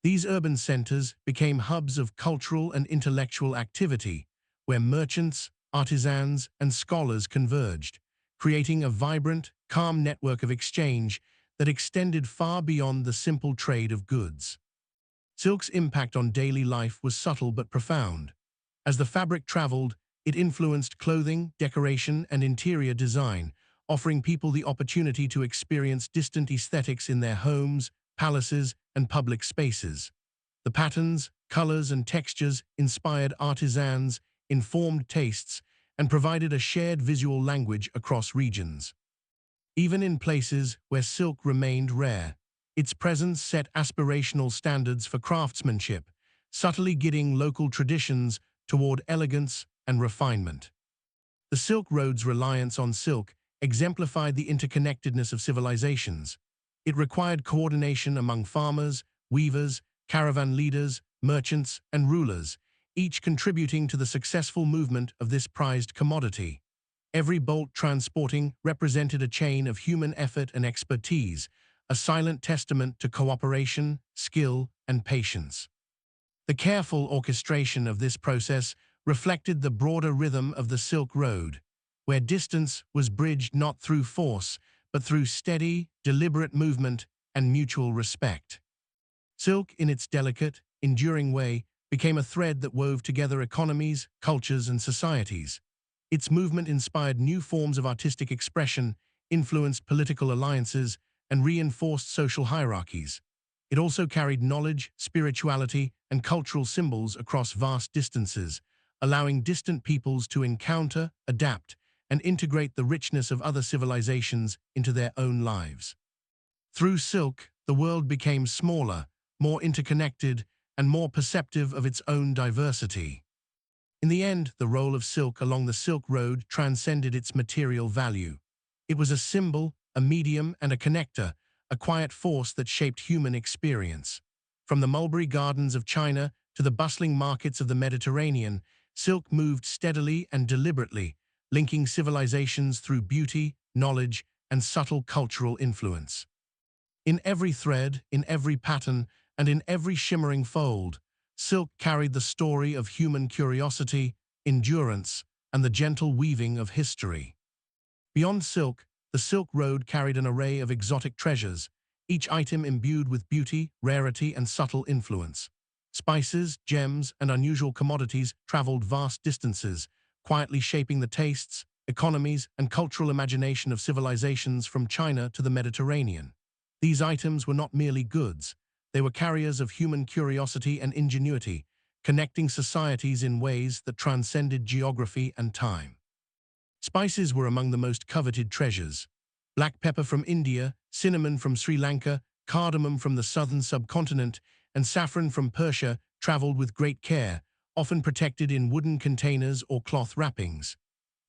These urban centers became hubs of cultural and intellectual activity, where merchants, artisans, and scholars converged, creating a vibrant, calm network of exchange that extended far beyond the simple trade of goods. Silk's impact on daily life was subtle but profound. As the fabric traveled, it influenced clothing, decoration, and interior design, offering people the opportunity to experience distant aesthetics in their homes, palaces, and public spaces. The patterns, colors, and textures inspired artisans, informed tastes, and provided a shared visual language across regions. Even in places where silk remained rare, its presence set aspirational standards for craftsmanship, subtly guiding local traditions toward elegance and refinement. The Silk Road's reliance on silk exemplified the interconnectedness of civilizations. It required coordination among farmers, weavers, caravan leaders, merchants, and rulers, each contributing to the successful movement of this prized commodity. Every bolt transporting represented a chain of human effort and expertise, a silent testament to cooperation, skill, and patience. The careful orchestration of this process reflected the broader rhythm of the Silk Road, where distance was bridged not through force, but through steady, deliberate movement and mutual respect. Silk, in its delicate, enduring way, became a thread that wove together economies, cultures, and societies. Its movement inspired new forms of artistic expression, influenced political alliances, and reinforced social hierarchies. It also carried knowledge, spirituality, and cultural symbols across vast distances, allowing distant peoples to encounter, adapt, and integrate the richness of other civilizations into their own lives. Through silk, the world became smaller, more interconnected, and more perceptive of its own diversity. In the end, the role of silk along the Silk Road transcended its material value. It was a symbol, a medium, and a connector, a quiet force that shaped human experience. From the mulberry gardens of China to the bustling markets of the Mediterranean, silk moved steadily and deliberately, linking civilizations through beauty, knowledge, and subtle cultural influence. In every thread, in every pattern, and in every shimmering fold, silk carried the story of human curiosity, endurance, and the gentle weaving of history. Beyond silk, the Silk Road carried an array of exotic treasures, each item imbued with beauty, rarity, and subtle influence. Spices, gems, and unusual commodities traveled vast distances, quietly shaping the tastes, economies, and cultural imagination of civilizations from China to the Mediterranean. These items were not merely goods. They were carriers of human curiosity and ingenuity, connecting societies in ways that transcended geography and time. Spices were among the most coveted treasures. Black pepper from India, cinnamon from Sri Lanka, cardamom from the southern subcontinent, and saffron from Persia traveled with great care, often protected in wooden containers or cloth wrappings.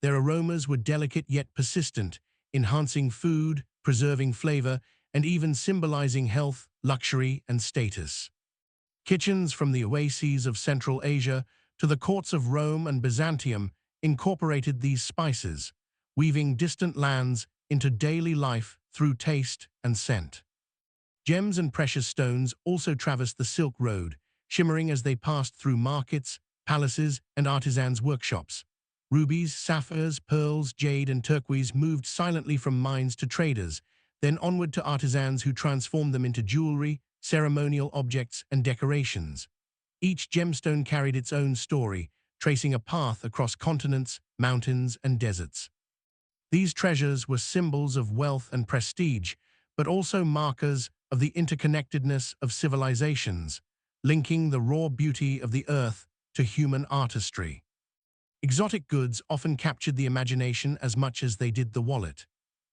Their aromas were delicate yet persistent, enhancing food, preserving flavor, and even symbolizing health, luxury, and status. Kitchens from the oases of Central Asia to the courts of Rome and Byzantium incorporated these spices, weaving distant lands into daily life through taste and scent. Gems and precious stones also traversed the Silk Road, shimmering as they passed through markets, palaces, and artisans' workshops. Rubies, sapphires, pearls, jade, and turquoise moved silently from mines to traders, then onward to artisans who transformed them into jewelry, ceremonial objects, and decorations. Each gemstone carried its own story, tracing a path across continents, mountains, and deserts. These treasures were symbols of wealth and prestige, but also markers of the interconnectedness of civilizations, linking the raw beauty of the earth to human artistry. Exotic goods often captured the imagination as much as they did the wallet.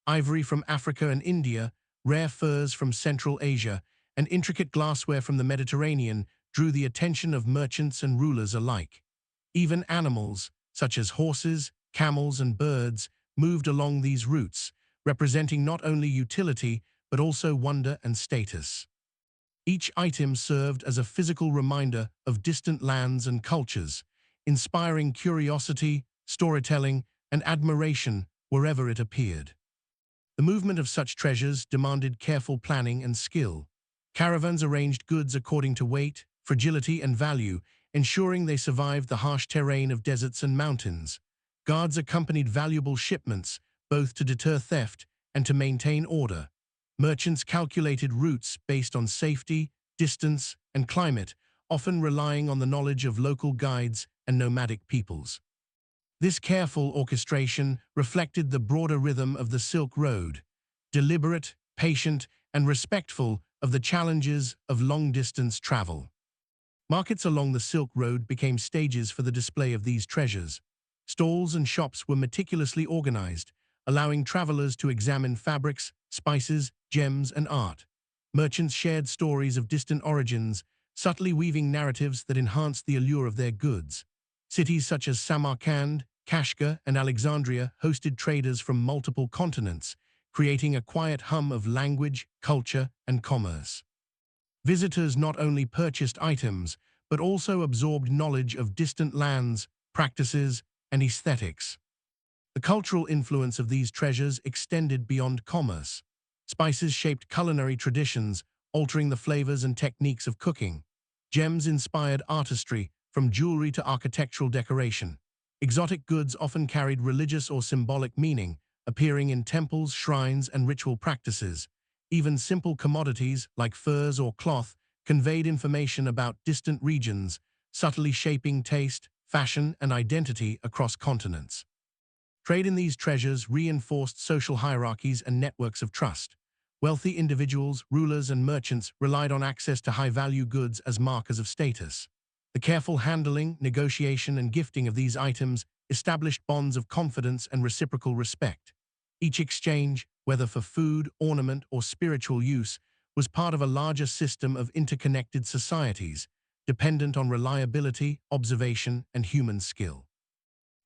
Ivory from Africa and India, rare furs from Central Asia, and intricate glassware from the Mediterranean drew the attention of merchants and rulers alike. Even animals, such as horses, camels, and birds, moved along these routes, representing not only utility but also wonder and status. Each item served as a physical reminder of distant lands and cultures, inspiring curiosity, storytelling, and admiration wherever it appeared. The movement of such treasures demanded careful planning and skill. Caravans arranged goods according to weight, fragility, and value, ensuring they survived the harsh terrain of deserts and mountains. Guards accompanied valuable shipments, both to deter theft and to maintain order. Merchants calculated routes based on safety, distance, and climate, often relying on the knowledge of local guides and nomadic peoples. This careful orchestration reflected the broader rhythm of the Silk Road, deliberate, patient, and respectful of the challenges of long-distance travel. Markets along the Silk Road became stages for the display of these treasures. Stalls and shops were meticulously organized, allowing travelers to examine fabrics, spices, gems, and art. Merchants shared stories of distant origins, subtly weaving narratives that enhanced the allure of their goods. Cities such as Samarkand, Kashgar, and Alexandria hosted traders from multiple continents, creating a quiet hum of language, culture, and commerce. Visitors not only purchased items, but also absorbed knowledge of distant lands, practices, and aesthetics. The cultural influence of these treasures extended beyond commerce. Spices shaped culinary traditions, altering the flavors and techniques of cooking. Gems inspired artistry, from jewelry to architectural decoration. Exotic goods often carried religious or symbolic meaning, appearing in temples, shrines, and ritual practices. Even simple commodities, like furs or cloth, conveyed information about distant regions, subtly shaping taste, fashion, and identity across continents. Trade in these treasures reinforced social hierarchies and networks of trust. Wealthy individuals, rulers, and merchants relied on access to high-value goods as markers of status. The careful handling, negotiation, and gifting of these items established bonds of confidence and reciprocal respect. Each exchange, whether for food, ornament, or spiritual use, was part of a larger system of interconnected societies, dependent on reliability, observation, and human skill.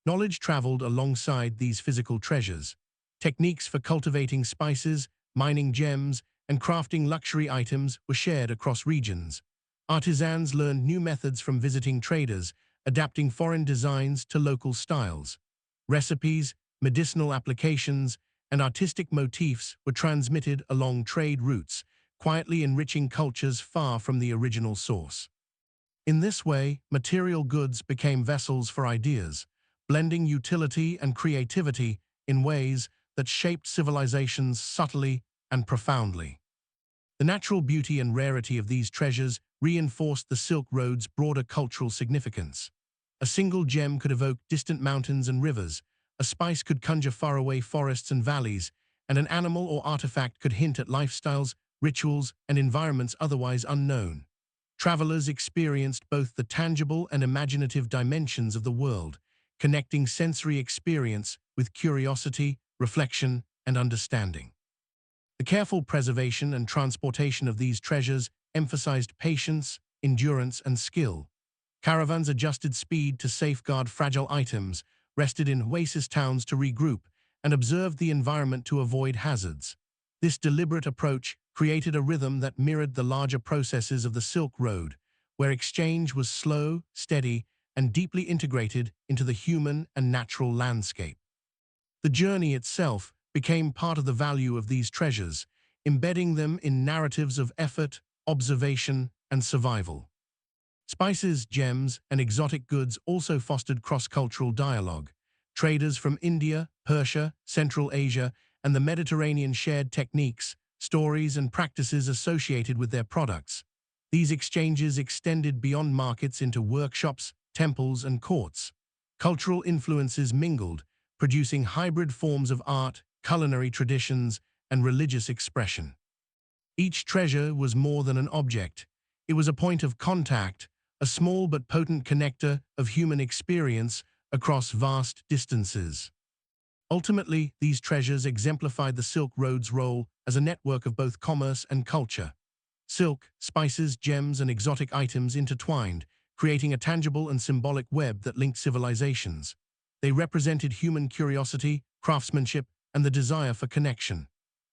Knowledge traveled alongside these physical treasures. Techniques for cultivating spices, mining gems, and crafting luxury items were shared across regions. Artisans learned new methods from visiting traders, adapting foreign designs to local styles. Recipes, medicinal applications, and artistic motifs were transmitted along trade routes, quietly enriching cultures far from the original source. In this way, material goods became vessels for ideas, blending utility and creativity in ways that shaped civilizations subtly and profoundly. The natural beauty and rarity of these treasures reinforced the Silk Road's broader cultural significance. A single gem could evoke distant mountains and rivers, a spice could conjure faraway forests and valleys, and an animal or artifact could hint at lifestyles, rituals, and environments otherwise unknown. Travelers experienced both the tangible and imaginative dimensions of the world, connecting sensory experience with curiosity, reflection, and understanding. The careful preservation and transportation of these treasures emphasized patience, endurance, and skill. Caravans adjusted speed to safeguard fragile items, rested in oasis towns to regroup, and observed the environment to avoid hazards. This deliberate approach created a rhythm that mirrored the larger processes of the Silk Road, where exchange was slow, steady, and deeply integrated into the human and natural landscape. The journey itself became part of the value of these treasures, embedding them in narratives of effort, observation, and survival. Spices, gems, and exotic goods also fostered cross-cultural dialogue. Traders from India, Persia, Central Asia, and the Mediterranean shared techniques, stories, and practices associated with their products. These exchanges extended beyond markets into workshops, temples, and courts. Cultural influences mingled, producing hybrid forms of art, culinary traditions, and religious expression. Each treasure was more than an object. It was a point of contact, a small but potent connector of human experience across vast distances. Ultimately, these treasures exemplified the Silk Road's role as a network of both commerce and culture. Silk, spices, gems, and exotic items intertwined, creating a tangible and symbolic web that linked civilizations. They represented human curiosity, craftsmanship, and the desire for connection.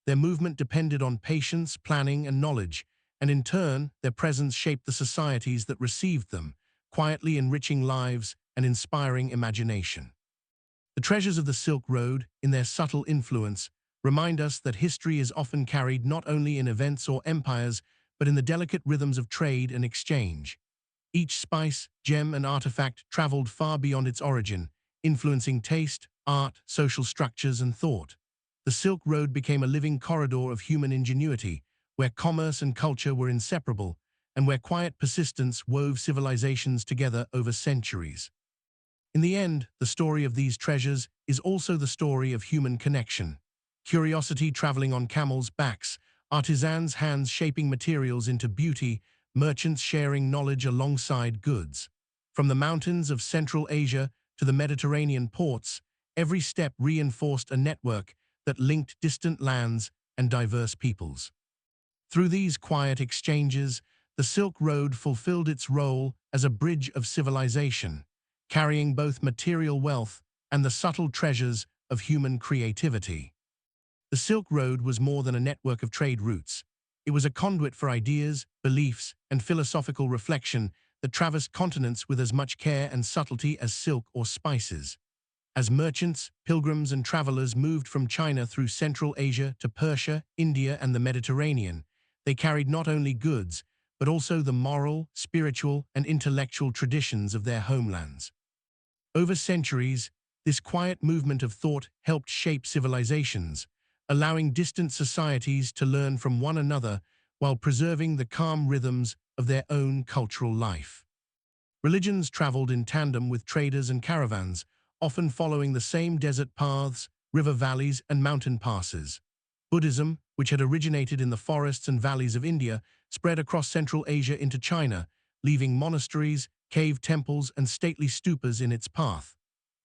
Their movement depended on patience, planning, and knowledge, and in turn, their presence shaped the societies that received them, quietly enriching lives and inspiring imagination. The treasures of the Silk Road, in their subtle influence, remind us that history is often carried not only in events or empires, but in the delicate rhythms of trade and exchange. Each spice, gem, and artifact traveled far beyond its origin, influencing taste, art, social structures, and thought. The Silk Road became a living corridor of human ingenuity, where commerce and culture were inseparable, and where quiet persistence wove civilizations together over centuries. In the end, the story of these treasures is also the story of human connection. Curiosity traveling on camels' backs, artisans' hands shaping materials into beauty, merchants sharing knowledge alongside goods. From the mountains of Central Asia to the Mediterranean ports, every step reinforced a network that linked distant lands and diverse peoples. Through these quiet exchanges, the Silk Road fulfilled its role as a bridge of civilization, carrying both material wealth and the subtle treasures of human creativity. The Silk Road was more than a network of trade routes. It was a conduit for ideas, beliefs, and philosophical reflection that traversed continents with as much care and subtlety as silk or spices. As merchants, pilgrims, and travelers moved from China through Central Asia to Persia, India, and the Mediterranean, they carried not only goods, but also the moral, spiritual, and intellectual traditions of their homelands. Over centuries, this quiet movement of thought helped shape civilizations, allowing distant societies to learn from one another while preserving the calm rhythms of their own cultural life. Religions traveled in tandem with traders and caravans, often following the same desert paths, river valleys, and mountain passes. Buddhism, which had originated in the forests and valleys of India, spread across Central Asia into China, leaving monasteries, cave temples, and stately stupas in its path.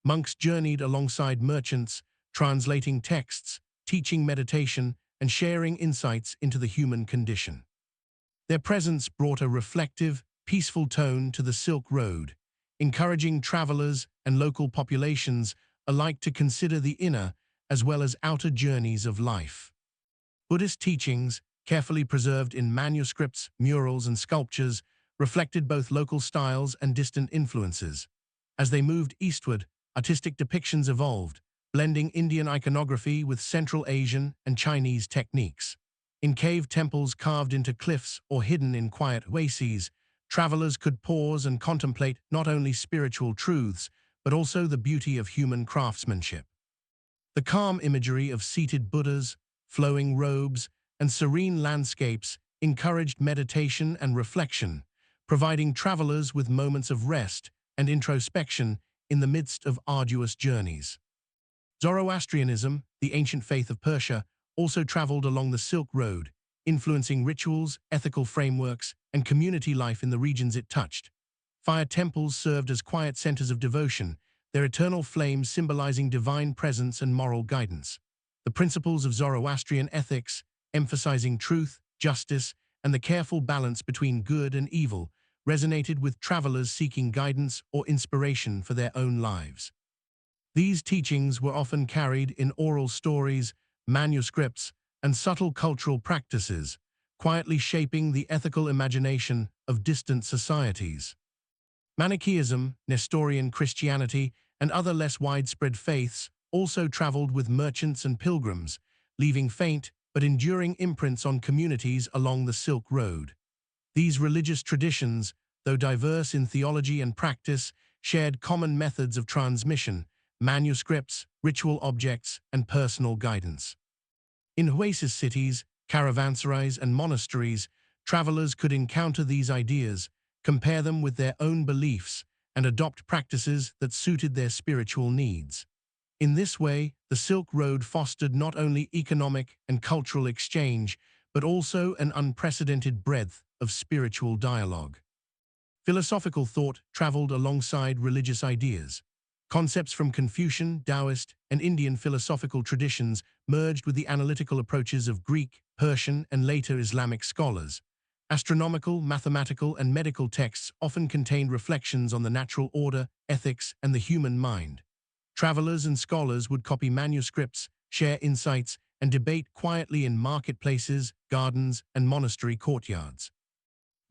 Monks journeyed alongside merchants, translating texts, teaching meditation, and sharing insights into the human condition. Their presence brought a reflective, peaceful tone to the Silk Road, encouraging travelers and local populations alike to consider the inner as well as outer journeys of life. Buddhist teachings, carefully preserved in manuscripts, murals, and sculptures, reflected both local styles and distant influences. As they moved eastward, artistic depictions evolved, blending Indian iconography with Central Asian and Chinese techniques. In cave temples carved into cliffs or hidden in quiet oases, travelers could pause and contemplate not only spiritual truths, but also the beauty of human craftsmanship. The calm imagery of seated Buddhas, flowing robes, and serene landscapes encouraged meditation and reflection, providing travelers with moments of rest and introspection in the midst of arduous journeys. Zoroastrianism, the ancient faith of Persia, also traveled along the Silk Road, influencing rituals, ethical frameworks, and community life in the regions it touched. Fire temples served as quiet centers of devotion, their eternal flames symbolizing divine presence and moral guidance. The principles of Zoroastrian ethics, emphasizing truth, justice, and the careful balance between good and evil, resonated with travelers seeking guidance or inspiration for their own lives. These teachings were often carried in oral stories, manuscripts, and subtle cultural practices, quietly shaping the ethical imagination of distant societies. Manichaeism, Nestorian Christianity, and other less widespread faiths also traveled with merchants and pilgrims, leaving faint but enduring imprints on communities along the Silk Road. These religious traditions, though diverse in theology and practice, shared common methods of transmission, manuscripts, ritual objects, and personal guidance. In oasis cities, caravanserais, and monasteries, travelers could encounter these ideas, compare them with their own beliefs, and adopt practices that suited their spiritual needs. In this way, the Silk Road fostered not only economic and cultural exchange, but also an unprecedented breadth of spiritual dialogue. Philosophical thought traveled alongside religious ideas. Concepts from Confucian, Taoist, and Indian philosophical traditions merged with the analytical approaches of Greek, Persian, and later Islamic scholars. Astronomical, mathematical, and medical texts often contained reflections on the natural order, ethics, and the human mind. Travelers and scholars would copy manuscripts, share insights, and debate quietly in marketplaces, gardens, and monastery courtyards.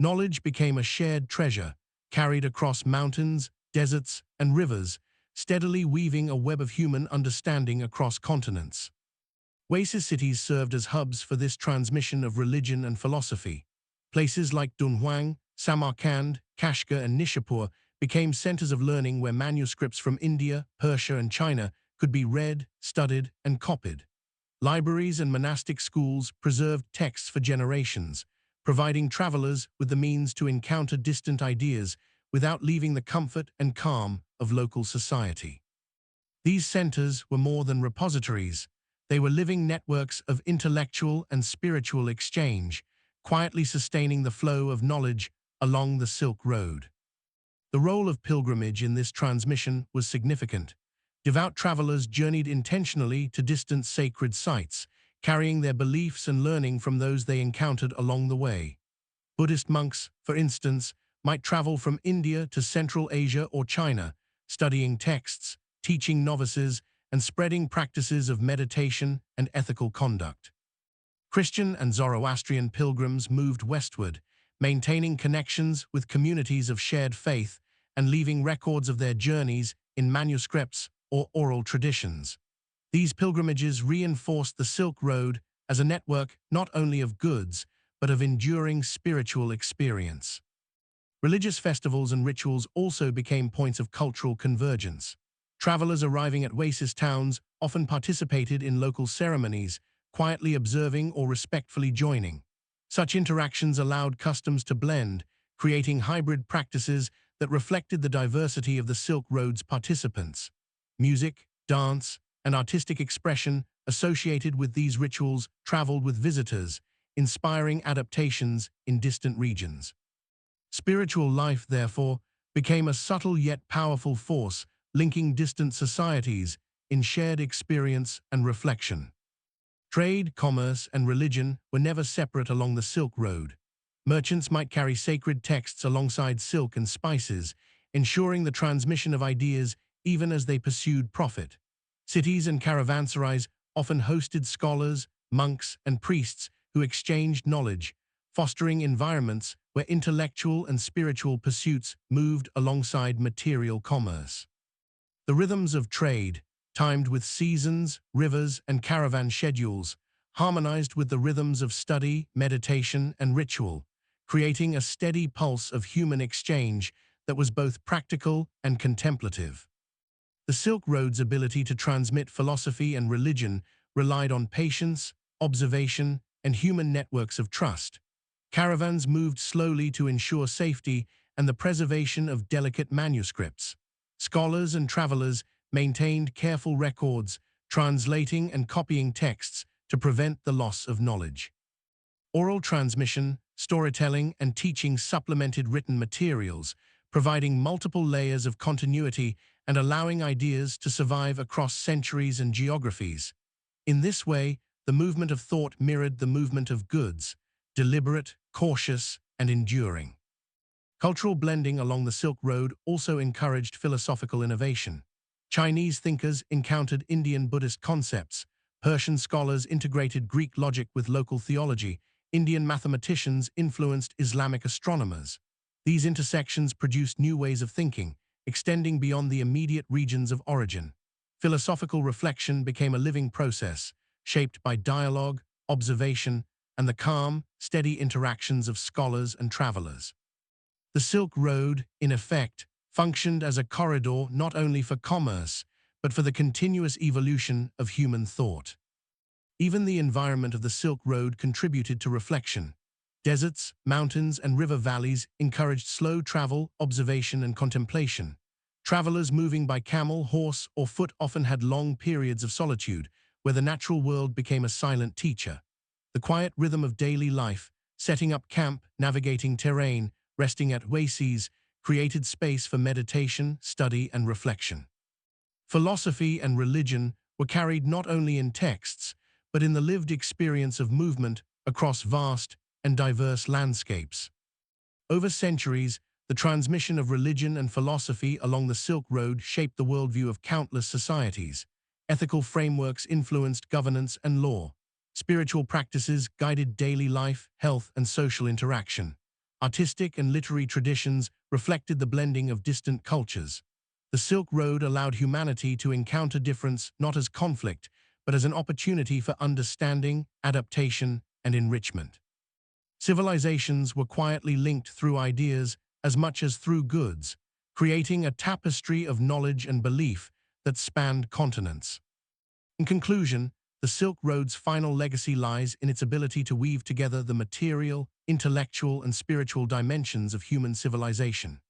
Knowledge became a shared treasure, carried across mountains, deserts, and rivers, steadily weaving a web of human understanding across continents. Oasis cities served as hubs for this transmission of religion and philosophy. Places like Dunhuang, Samarkand, Kashgar, and Nishapur became centers of learning where manuscripts from India, Persia, and China could be read, studied, and copied. Libraries and monastic schools preserved texts for generations, providing travelers with the means to encounter distant ideas without leaving the comfort and calm of local society. These centers were more than repositories. They were living networks of intellectual and spiritual exchange, quietly sustaining the flow of knowledge along the Silk Road. The role of pilgrimage in this transmission was significant. Devout travelers journeyed intentionally to distant sacred sites, carrying their beliefs and learning from those they encountered along the way. Buddhist monks, for instance, might travel from India to Central Asia or China, studying texts, teaching novices, and spreading practices of meditation and ethical conduct. Christian and Zoroastrian pilgrims moved westward, maintaining connections with communities of shared faith and leaving records of their journeys in manuscripts or oral traditions. These pilgrimages reinforced the Silk Road as a network not only of goods, but of enduring spiritual experience. Religious festivals and rituals also became points of cultural convergence. Travelers arriving at oasis towns often participated in local ceremonies, quietly observing or respectfully joining. Such interactions allowed customs to blend, creating hybrid practices that reflected the diversity of the Silk Road's participants. Music, dance, and artistic expression associated with these rituals traveled with visitors, inspiring adaptations in distant regions. Spiritual life, therefore, became a subtle yet powerful force, linking distant societies in shared experience and reflection. Trade, commerce, and religion were never separate along the Silk Road. Merchants might carry sacred texts alongside silk and spices, ensuring the transmission of ideas even as they pursued profit. Cities and caravanserais often hosted scholars, monks, and priests who exchanged knowledge, fostering environments where intellectual and spiritual pursuits moved alongside material commerce. The rhythms of trade, timed with seasons, rivers, and caravan schedules, harmonized with the rhythms of study, meditation, and ritual, creating a steady pulse of human exchange that was both practical and contemplative. The Silk Road's ability to transmit philosophy and religion relied on patience, observation, and human networks of trust. Caravans moved slowly to ensure safety and the preservation of delicate manuscripts. Scholars and travelers maintained careful records, translating and copying texts to prevent the loss of knowledge. Oral transmission, storytelling, and teaching supplemented written materials, providing multiple layers of continuity and allowing ideas to survive across centuries and geographies. In this way, the movement of thought mirrored the movement of goods, deliberate, cautious, and enduring. Cultural blending along the Silk Road also encouraged philosophical innovation. Chinese thinkers encountered Indian Buddhist concepts, Persian scholars integrated Greek logic with local theology, Indian mathematicians influenced Islamic astronomers. These intersections produced new ways of thinking, extending beyond the immediate regions of origin. Philosophical reflection became a living process, shaped by dialogue, observation, and the calm, steady interactions of scholars and travelers. The Silk Road, in effect, functioned as a corridor not only for commerce, but for the continuous evolution of human thought. Even the environment of the Silk Road contributed to reflection. Deserts, mountains, and river valleys encouraged slow travel, observation, and contemplation. Travelers moving by camel, horse, or foot often had long periods of solitude, where the natural world became a silent teacher. The quiet rhythm of daily life, setting up camp, navigating terrain, resting at oases, created space for meditation, study, and reflection. Philosophy and religion were carried not only in texts, but in the lived experience of movement across vast and diverse landscapes. Over centuries, the transmission of religion and philosophy along the Silk Road shaped the worldview of countless societies. Ethical frameworks influenced governance and law. Spiritual practices guided daily life, health, and social interaction. Artistic and literary traditions reflected the blending of distant cultures. The Silk Road allowed humanity to encounter difference not as conflict, but as an opportunity for understanding, adaptation, and enrichment. Civilizations were quietly linked through ideas as much as through goods, creating a tapestry of knowledge and belief that spanned continents. In conclusion, the Silk Road's final legacy lies in its ability to weave together the material, intellectual, and spiritual dimensions of human civilization.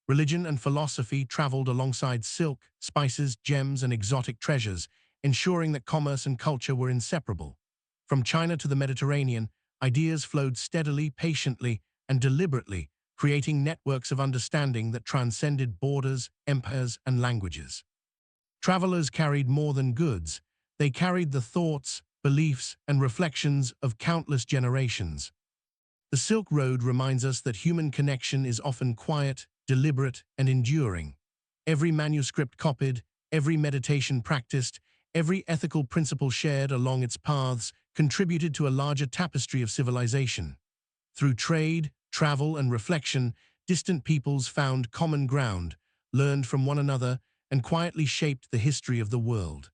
Religion and philosophy traveled alongside silk, spices, gems, and exotic treasures, ensuring that commerce and culture were inseparable. From China to the Mediterranean, ideas flowed steadily, patiently, and deliberately, creating networks of understanding that transcended borders, empires, and languages. Travelers carried more than goods. They carried the thoughts, beliefs, and reflections of countless generations. The Silk Road reminds us that human connection is often quiet, deliberate, and enduring. Every manuscript copied, every meditation practiced, every ethical principle shared along its paths contributed to a larger tapestry of civilization. Through trade, travel, and reflection, distant peoples found common ground, learned from one another, and quietly shaped the history of the world.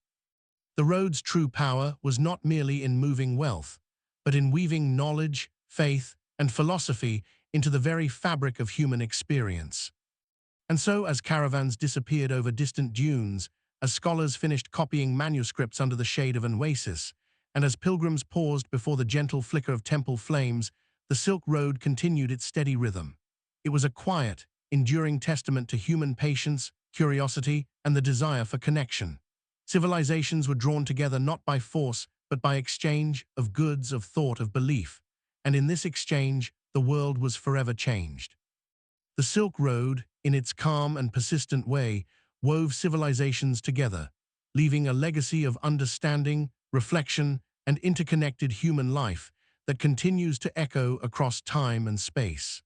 The road's true power was not merely in moving wealth, but in weaving knowledge, faith, and philosophy into the very fabric of human experience. And so, as caravans disappeared over distant dunes, as scholars finished copying manuscripts under the shade of an oasis, and as pilgrims paused before the gentle flicker of temple flames, the Silk Road continued its steady rhythm. It was a quiet, enduring testament to human patience, curiosity, and the desire for connection. Civilizations were drawn together not by force, but by exchange of goods, of thought, of belief. And in this exchange, the world was forever changed. The Silk Road, in its calm and persistent way, wove civilizations together, leaving a legacy of understanding, reflection, and interconnected human life that continues to echo across time and space.